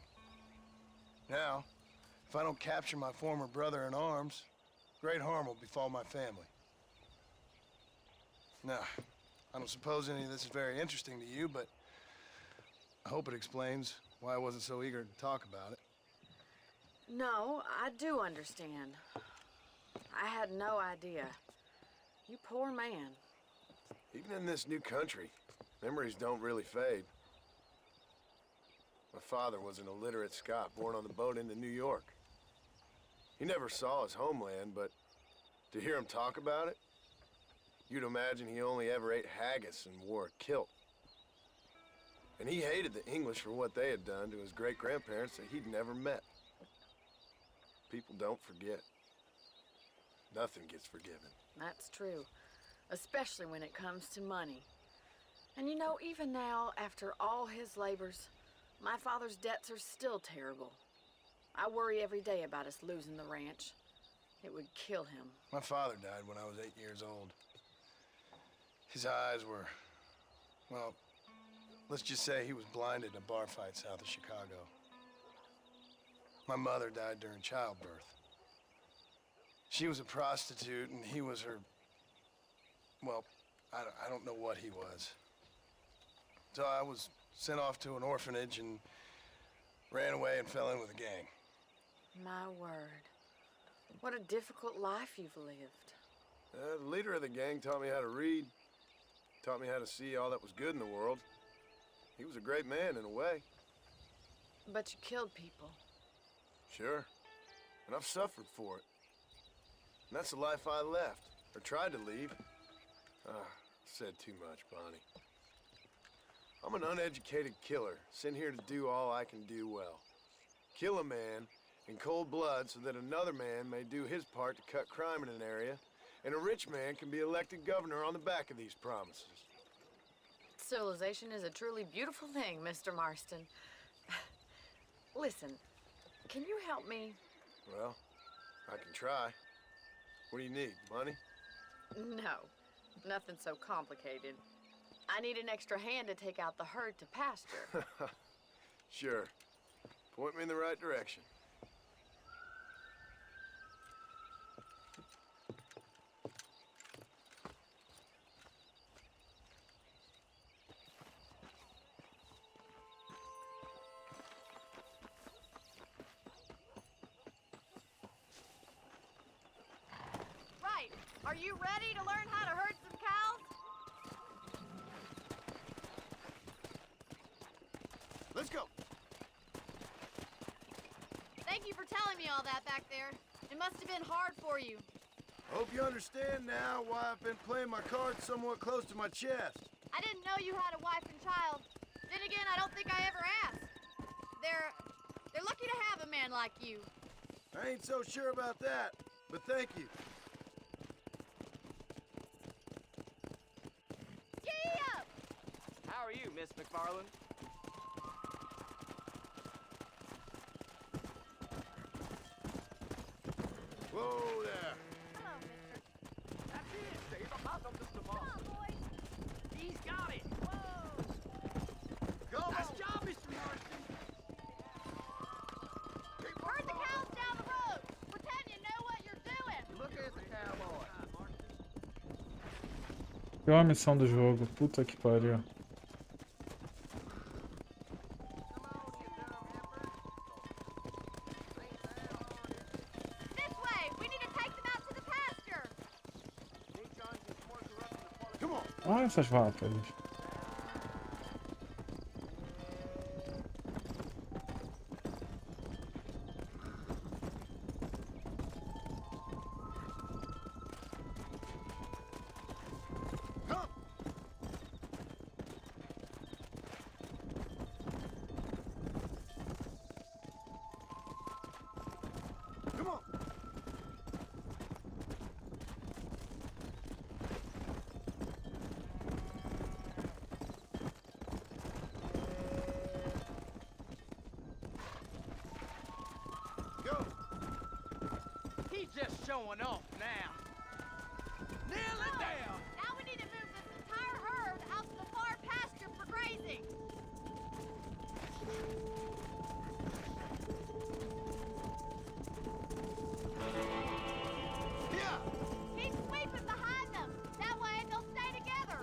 Now, if I don't capture my former brother in arms, great harm will befall my family. Now, I don't suppose any of this is very interesting to you, but I hope it explains why I wasn't so eager to talk about it. No, I do understand. I had no idea. You poor man. Even in this new country, memories don't really fade. My father was an illiterate Scot born on the boat into New York. He never saw his homeland, but to hear him talk about it, you'd imagine he only ever ate haggis and wore a kilt. And he hated the English for what they had done to his great-grandparents that he'd never met. People don't forget. Nothing gets forgiven. That's true, especially when it comes to money. And you know, even now, after all his labors, my father's debts are still terrible. I worry every day about us losing the ranch. It would kill him. My father died when I was 8 years old. His eyes were, well, let's just say he was blinded in a bar fight south of Chicago. My mother died during childbirth. She was a prostitute, and he was her, well, I don't know what he was. So I was sent off to an orphanage and ran away and fell in with a gang. My word. What a difficult life you've lived. The leader of the gang taught me how to read, taught me how to see all that was good in the world. He was a great man in a way. But you killed people. Sure. And I've suffered for it. And that's the life I left, or tried to leave. Said too much, Bonnie. I'm an uneducated killer, sent here to do all I can do well. Kill a man in cold blood so that another man may do his part to cut crime in an area, And a rich man can be elected governor on the back of these promises. Civilization is a truly beautiful thing, Mr. Marston. Listen, can you help me? Well, I can try. What do you need, money? No, nothing so complicated. I need an extra hand to take out the herd to pasture. Sure. Point me in the right direction. Right. Are you ready to learn how to herd some cows? Let's go. Thank you for telling me all that back there. It must have been hard for you. Hope you understand now why I've been playing my cards somewhat close to my chest. I didn't know you had a wife and child. Then again, I don't think I ever asked. They're lucky to have a man like you. I ain't so sure about that, but thank you. Gee up! How are you, Miss McFarland? Whoa there. Hello, mister. That's it, Steve. I'm not on Mr. Come on, boys. He's got it. Whoa! Go! Nice job, Mr. Marston. Herd the cows down the road. Pretend you know what you're doing. Look at the cowboy. Pior missão do jogo. Puta que pariu. This way. We need to take them out to the pasture. Come on. Olha essas vacas. Come. Come on. Go. He's just showing off now. Nail it down. Now we need to move this entire herd out to the far pasture for grazing. Yeah. Keep sweeping behind them. That way they'll stay together.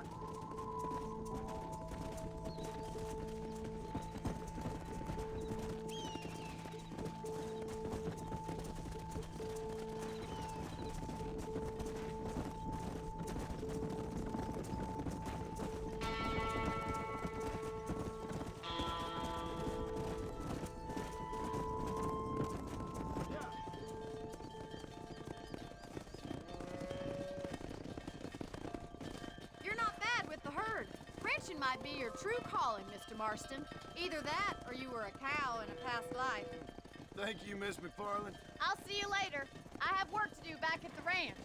You're not bad with the herd. Ranching might be your true calling, Mr. Marston. Either that or you were a cow in a past life. Thank you, Miss McFarland. I'll see you later. I have work to do back at the ranch.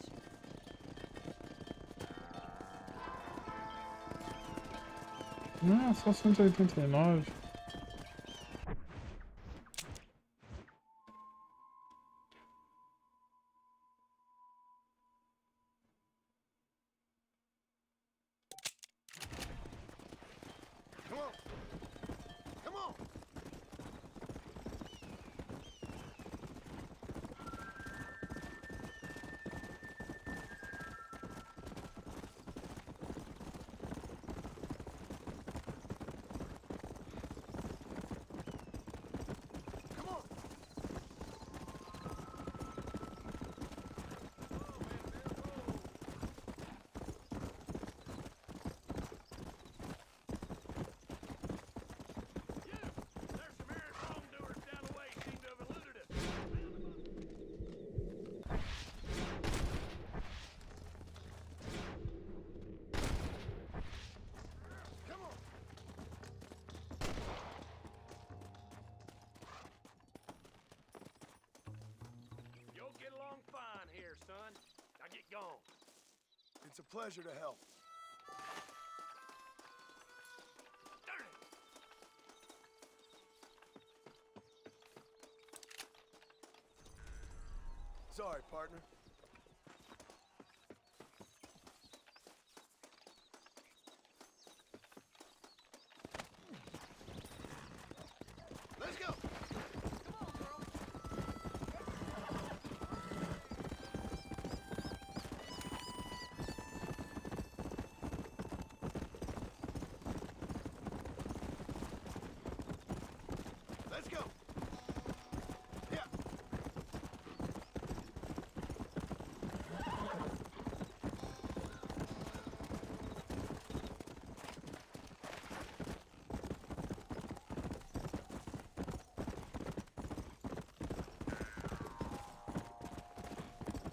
Não, só 189. Come on. Come on. It's a pleasure to help. Sorry, partner. Let's go. Let's go. Yeah.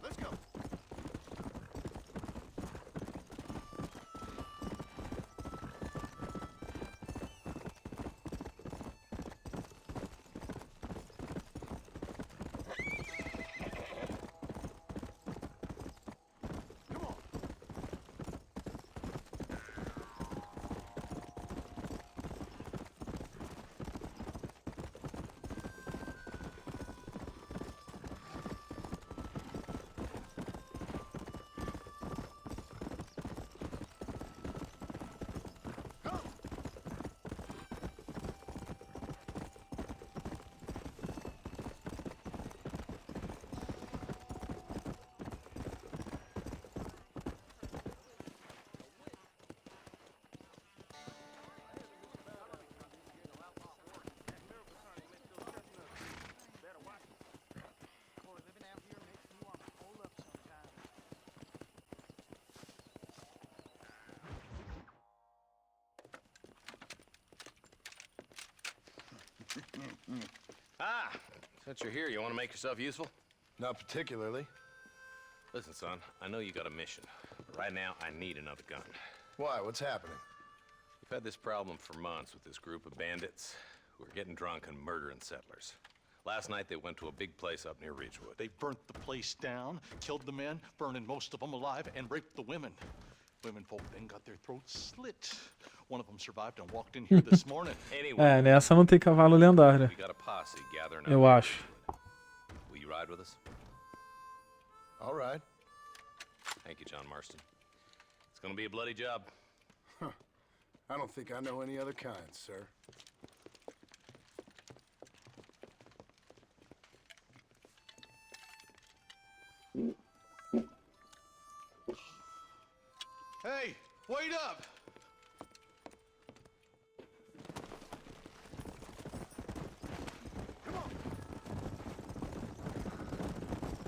Let's go. Come on. Go. Ah, since you're here, you want to make yourself useful? Not particularly. Listen, son, I know you got a mission. But right now, I need another gun. Why? What's happening? We've had this problem for months with this group of bandits who are getting drunk and murdering settlers. Last night, they went to a big place up near Ridgewood. They burnt the place down, killed the men, burning most of them alive, and raped the women. Women folk then got their throats slit. One of them survived and walked in here this morning. Anyway, É, nessa não tem cavalo lendário. we got a posse gathering up Eu near acho. Ridgewood. Will you ride with us? All right. Thank you, John Marston. It's gonna be a bloody job. I don't think I know any other kind, sir. Hey, wait up! Come on.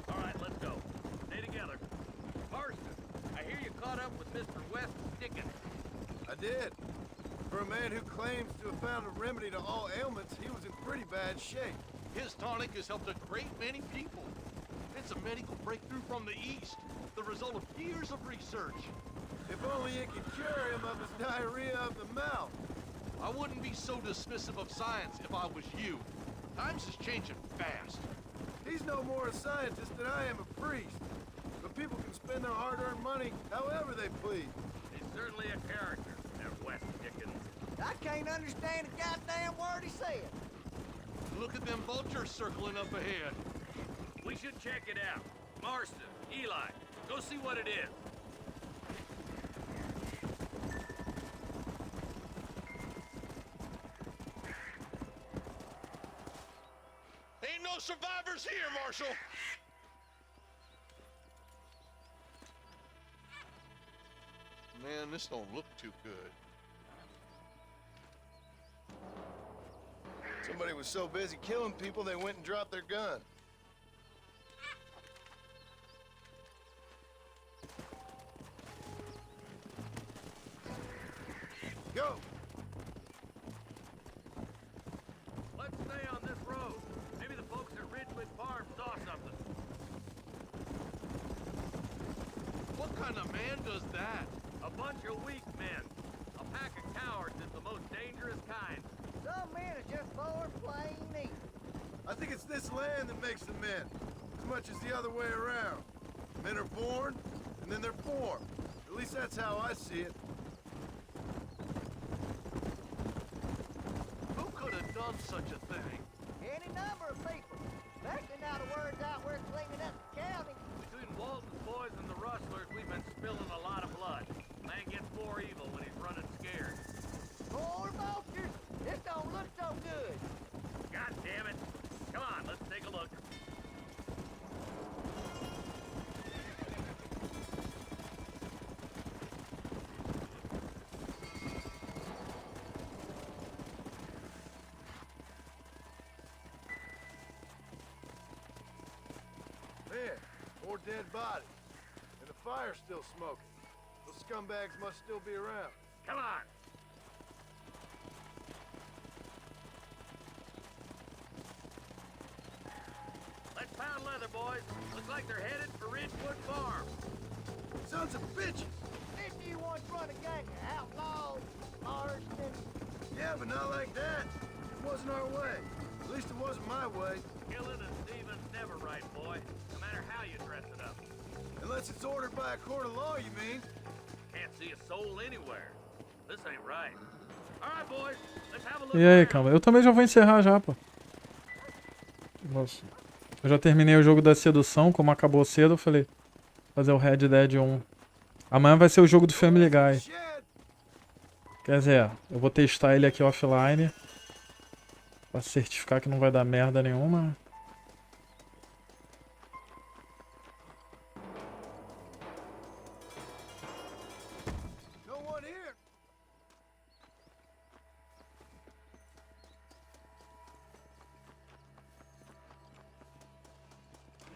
All right, let's go. Stay together. Marston, I hear you caught up with Mr. West Dickens. I did. For a man who claims to have found a remedy to all ailments, he was in pretty bad shape. His tonic has helped a great many people. It's a medical breakthrough from the East, the result of years of research. If only it could cure him of his diarrhea of the mouth. I wouldn't be so dismissive of science if I was you. Times is changing fast. He's no more a scientist than I am a priest. But people can spend their hard-earned money however they please. He's certainly a character, that West Dickens. I can't understand a goddamn word he said. Look at them vultures circling up ahead. We should check it out. Marston, Eli, go see what it is. Ain't no survivors here, Marshal! Man, this don't look too good. Somebody was so busy killing people, they went and dropped their gun. Go! Let's stay on this road. Maybe the folks at Ridgewood Farm saw something. What kind of man does that? A bunch of weak men. A pack of cowards is the most dangerous kind. Some men are just born plain evil. I think it's this land that makes them men, as much as the other way around. Men are born, and then they're formed. At least that's how I see it. Who could have done such a thing? Any number of people. Especially now the word's out we're cleaning up the county. Between Walton's boys and the rustlers, we've been spilling a lot of blood. Man gets more evil when he's running scared. More vultures. This don't look so good. God damn it. Come on, let's take a look. Man, more dead bodies. And the fire's still smoking. Those scumbags must still be around. Come on. Let's pound leather, boys. Looks like they're headed for Ridgewood Farm. Sons of bitches! Didn't you once run a gang of outlaws, Marston? Yeah, but not like that. It wasn't our way. At least it wasn't my way. Killing and thieving's never right, boy. No matter how you dress it up. Unless it's ordered by a court of law, you mean? Can't see a soul anywhere. This ain't right. All right, boys. Let's have a look E aí, around. calma. Eu também já vou encerrar já, pô. Nossa. Eu já terminei o jogo da sedução, como acabou cedo, eu falei, fazer o Red Dead 1. Amanhã vai ser o jogo do Family Guy. Quer dizer, eu vou testar ele aqui offline. Pra certificar que não vai dar merda nenhuma. No one here.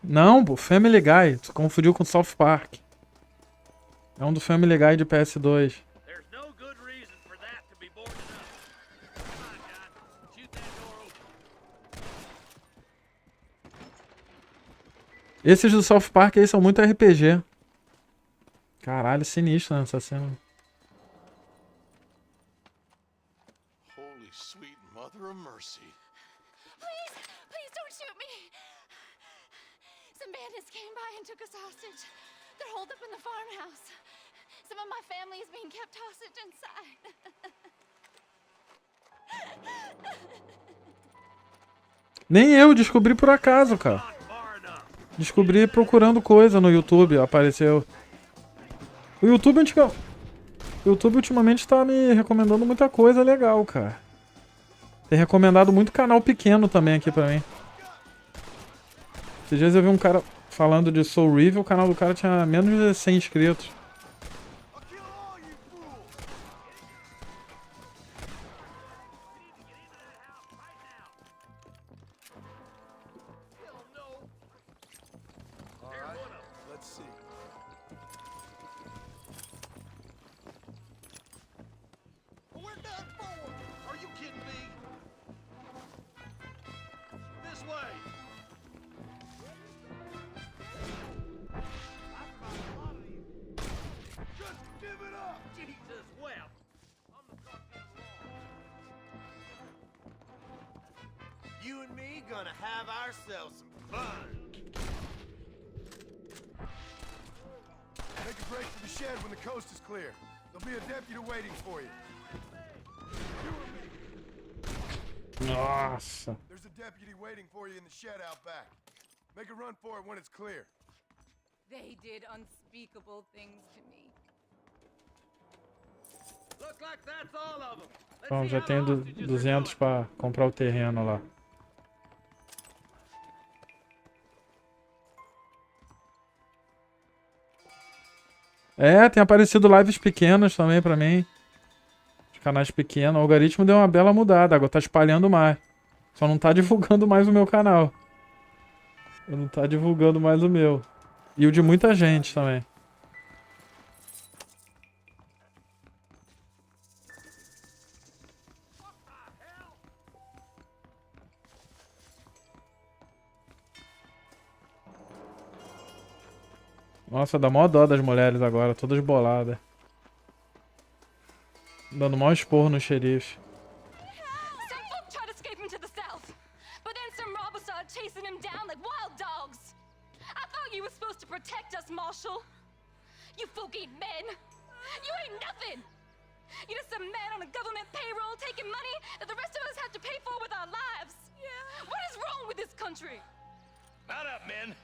Não, pô, Family Guy. Tu confundiu com South Park. É um do Family Guy de PS2. There's no good reason for that to be boarded up. Come on, John. Shoot that door open. Esses do South Park aí são muito RPG. Caralho, sinistro nessa cena. Holy sweet mother of mercy. Please don't shoot me. Some bandits came by and took us hostage. They're holed up in the farmhouse. Some of my family is being kept hostage inside. Nem eu descobri por acaso, cara. Descobri procurando coisa no YouTube, apareceu. O YouTube ultimamente tá me recomendando muita coisa legal, cara. Tem recomendado muito canal pequeno também aqui pra mim. Esses dias eu vi um cara falando de Soul River, o canal do cara tinha menos de 100 inscritos. Let's see. We're done for! Are you kidding me? This way! Just give it up! Jesus wept. You and me gonna have ourselves some fun. Make a break for the shed when the coast is clear. There'll be a deputy waiting for you. Nossa. There's a deputy waiting for you in the shed out back. Make a run for it when it's clear. They did unspeakable things to me. Looks like that's all of them. Bom, já tenho 200 pra comprar o terreno lá. É, tem aparecido lives pequenas também pra mim. Os canais pequenos. O algoritmo deu uma bela mudada. Agora tá espalhando mais. Só não tá divulgando mais o meu canal. Não tá divulgando mais o meu. E o de muita gente também. Nossa, dá mó dó das mulheres agora, todas boladas. Dando mó esporro no xerife. Some folk tried escaping to the south, but then some robbers started chasing him down like wild dogs. I thought you were supposed to protect us, Marshal. You folk ain't men. You ain't nothing. You're just some man on a government payroll taking money that the rest of us have to pay for with our lives. Yeah. What is wrong with this country? Mount up, men.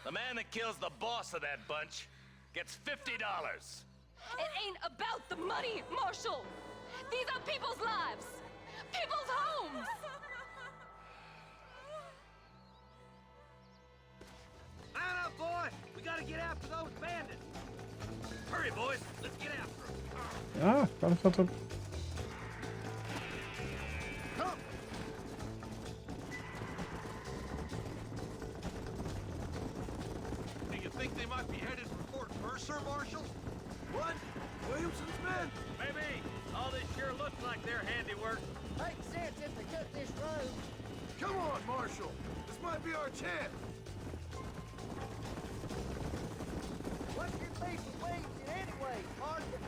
The man that kills the boss of that bunch gets $50. It ain't about the money, Marshal. These are people's lives, people's homes. Mount up, boy. We gotta get after those bandits. Hurry, boys. Let's get after them. Ah, cara só tô... Come. Do you think they might be headed for Fort Mercer, Marshal? What? Williamson's men? Maybe. All this sure looks like their handiwork. Makes sense if they cut this road. Come on, Marshal. This might be our chance. What's your beef with Williamson anyway, Marshal?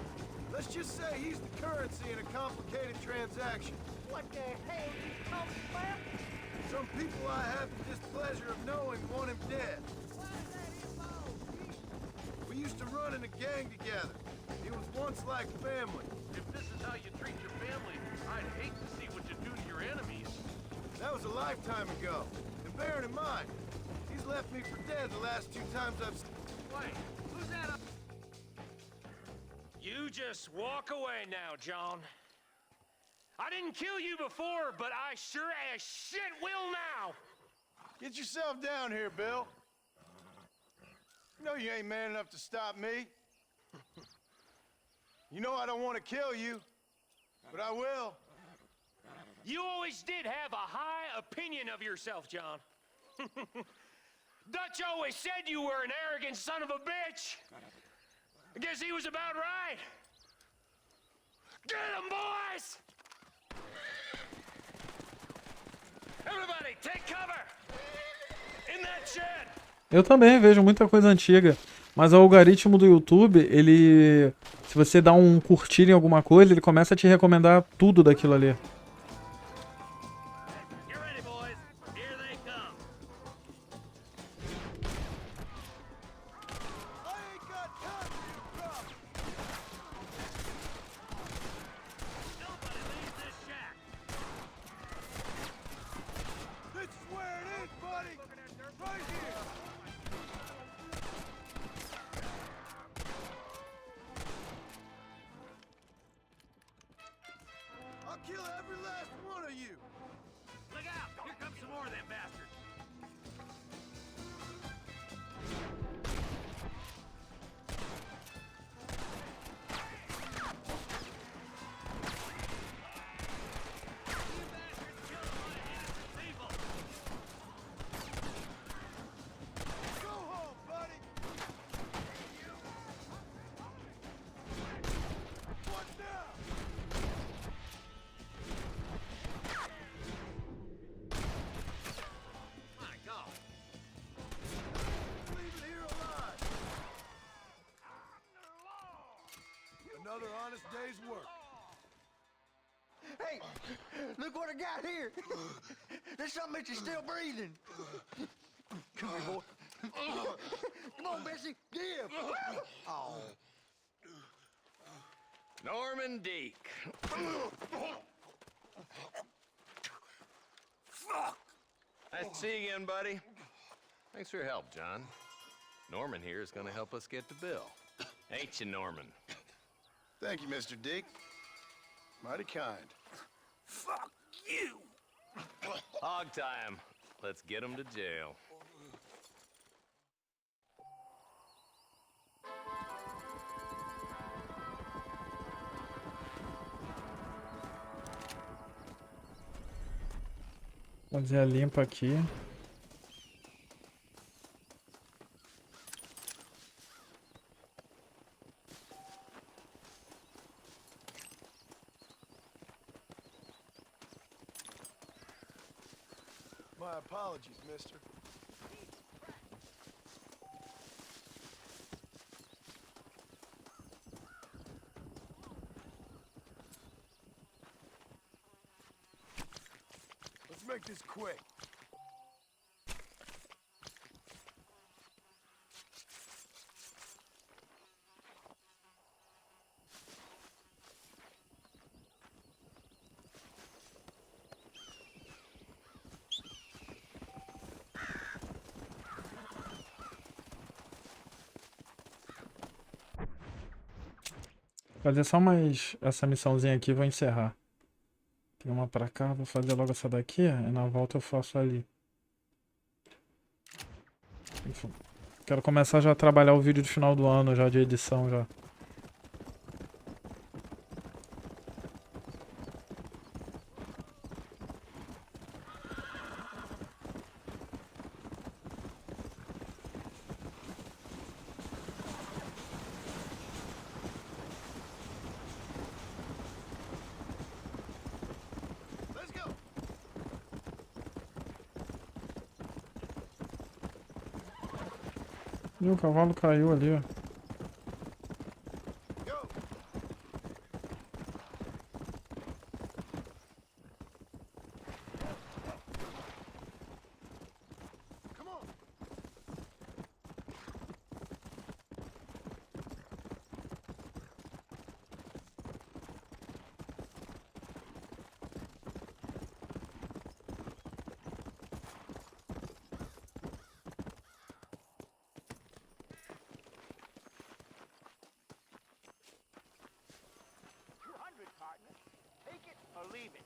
Let's just say he's the currency in a complicated transaction. What the hell are you talking about? Some people I have the displeasure of knowing want him dead. Why is that involved? We used to run in a gang together. He was once like family. If this is how you treat your family, I'd hate to see what you do to your enemies. That was a lifetime ago. And bearing in mind, he's left me for dead the last 2 times I've... Wait, who's that? You just walk away now, John. I didn't kill you before, but I sure as shit will now. Get yourself down here, Bill. You know you ain't man enough to stop me. You know I don't want to kill you, but I will. You always did have a high opinion of yourself, John. Dutch always said you were an arrogant son of a bitch. I guess he was about right. Get him, boys! Everybody, take cover! In that shed! Eu também vejo muita coisa antiga, mas o algoritmo do YouTube, ele... Se você dá um curtir em alguma coisa, ele começa a te recomendar tudo daquilo ali. Get ready, boys. Here they come. I ain't got time for your crap. Nobody leave this shack. This is where it is, buddy. Right here. I'll kill every last one of you. Look out! Here comes some more of them bastards. Go home, buddy. What now? My God. Leave it here alive. Another honest day's work. Hey, look what I got here. There's something that you're still breathing. Come here, boy. Come on, Bessie. Give. Oh. Norman Deek. Fuck! Nice to see you again, buddy. Thanks for your help, John. Norman here is gonna help us get to Bill. Ain't you, Norman? Thank you, Mr. Deke. Mighty kind. Fuck you! Hog time. Let's get him to jail. Fazer a limpa aqui. My apologies, mister. Let's make this quick. fazer só mais essa missãozinha aqui e vou encerrar. Tem uma pra cá, vou fazer logo essa daqui, e na volta eu faço ali. Enfim, quero começar já a trabalhar o vídeo de final do ano, já de edição já. Let's go. Ih, o cavalo caiu ali, ó. Go. Come on. Partner. Take it or leave it.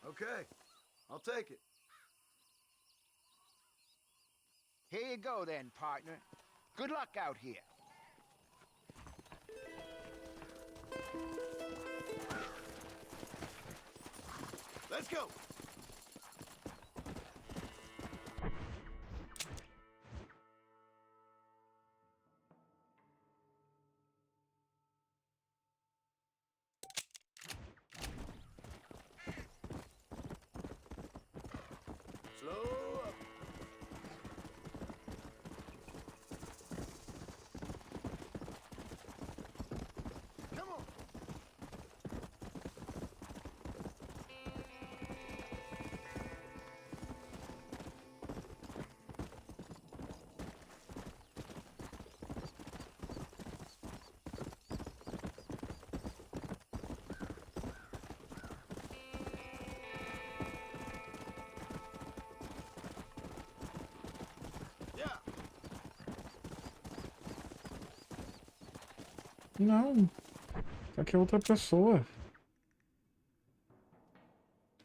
Okay, I'll take it. Here you go then, partner. Good luck out here. Let's go. Slow up. Come on. Yeah. Não. Aqui é outra pessoa.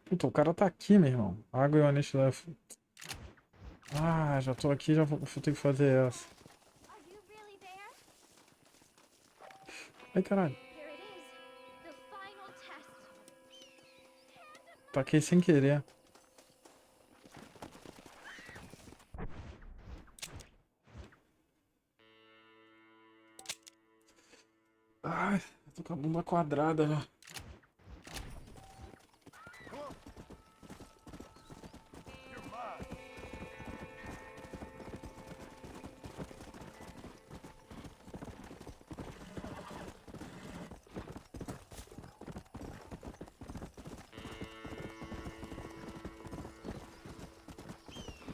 Puta, o cara tá aqui, meu irmão. Água e honestidade. Ah, já tô aqui, já vou ter que fazer essa. Are you really there? Ai, caralho. Here it is. The final test. Taquei sem querer. Ai, eu tô com a bunda quadrada já. Come on. You're mine.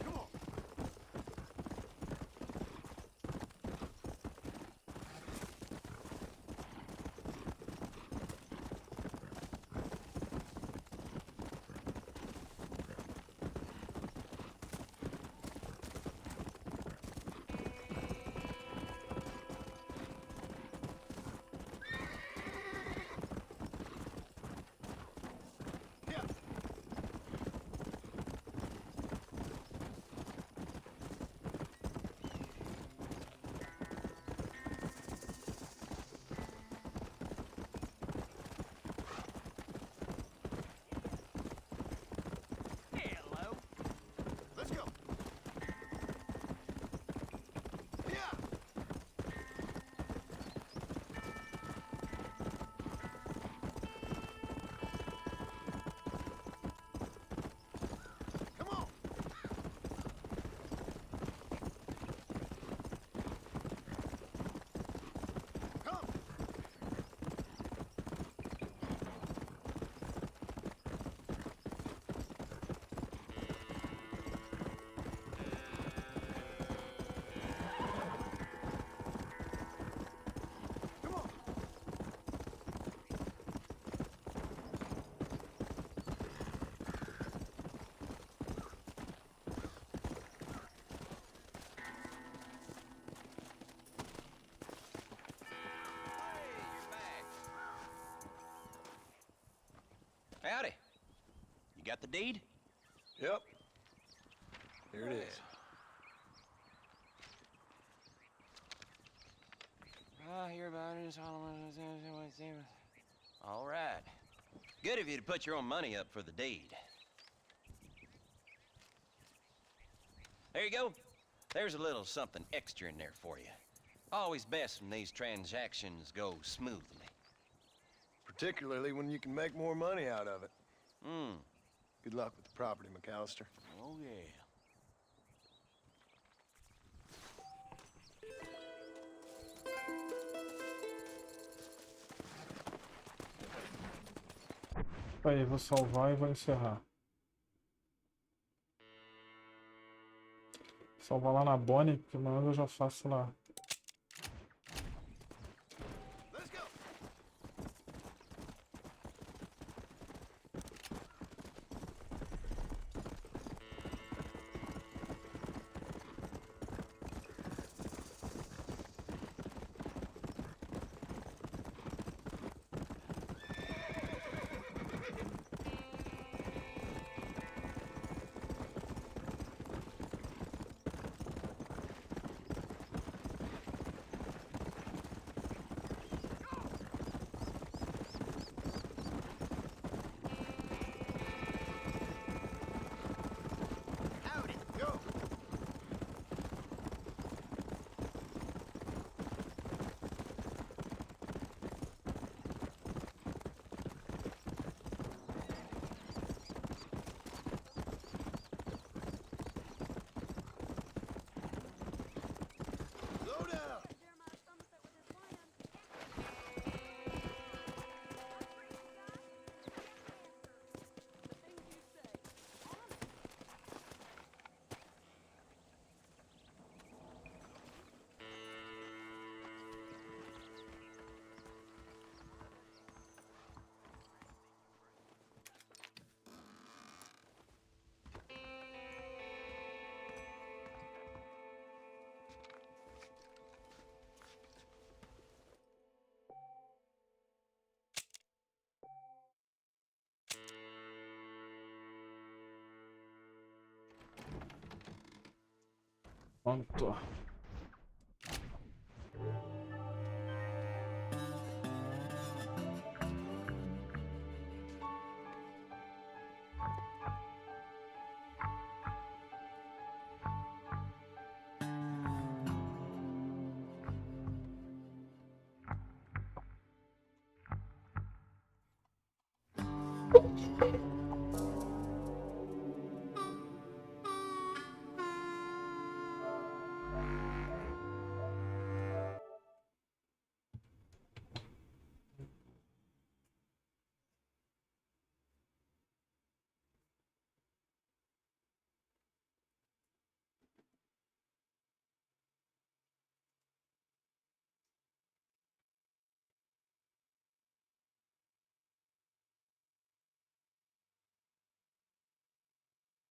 Come on. got the deed? Yep. Here it is. I hear about it. All right. Good of you to put your own money up for the deed. There you go. There's a little something extra in there for you. Always best when these transactions go smoothly. Particularly when you can make more money out of it. Hmm. Good luck with the property, McAllister. Oh, yeah. Aí, vou salvar e vou encerrar. Salvar lá na Bonnie, que amanhã eu já faço lá. Pronto.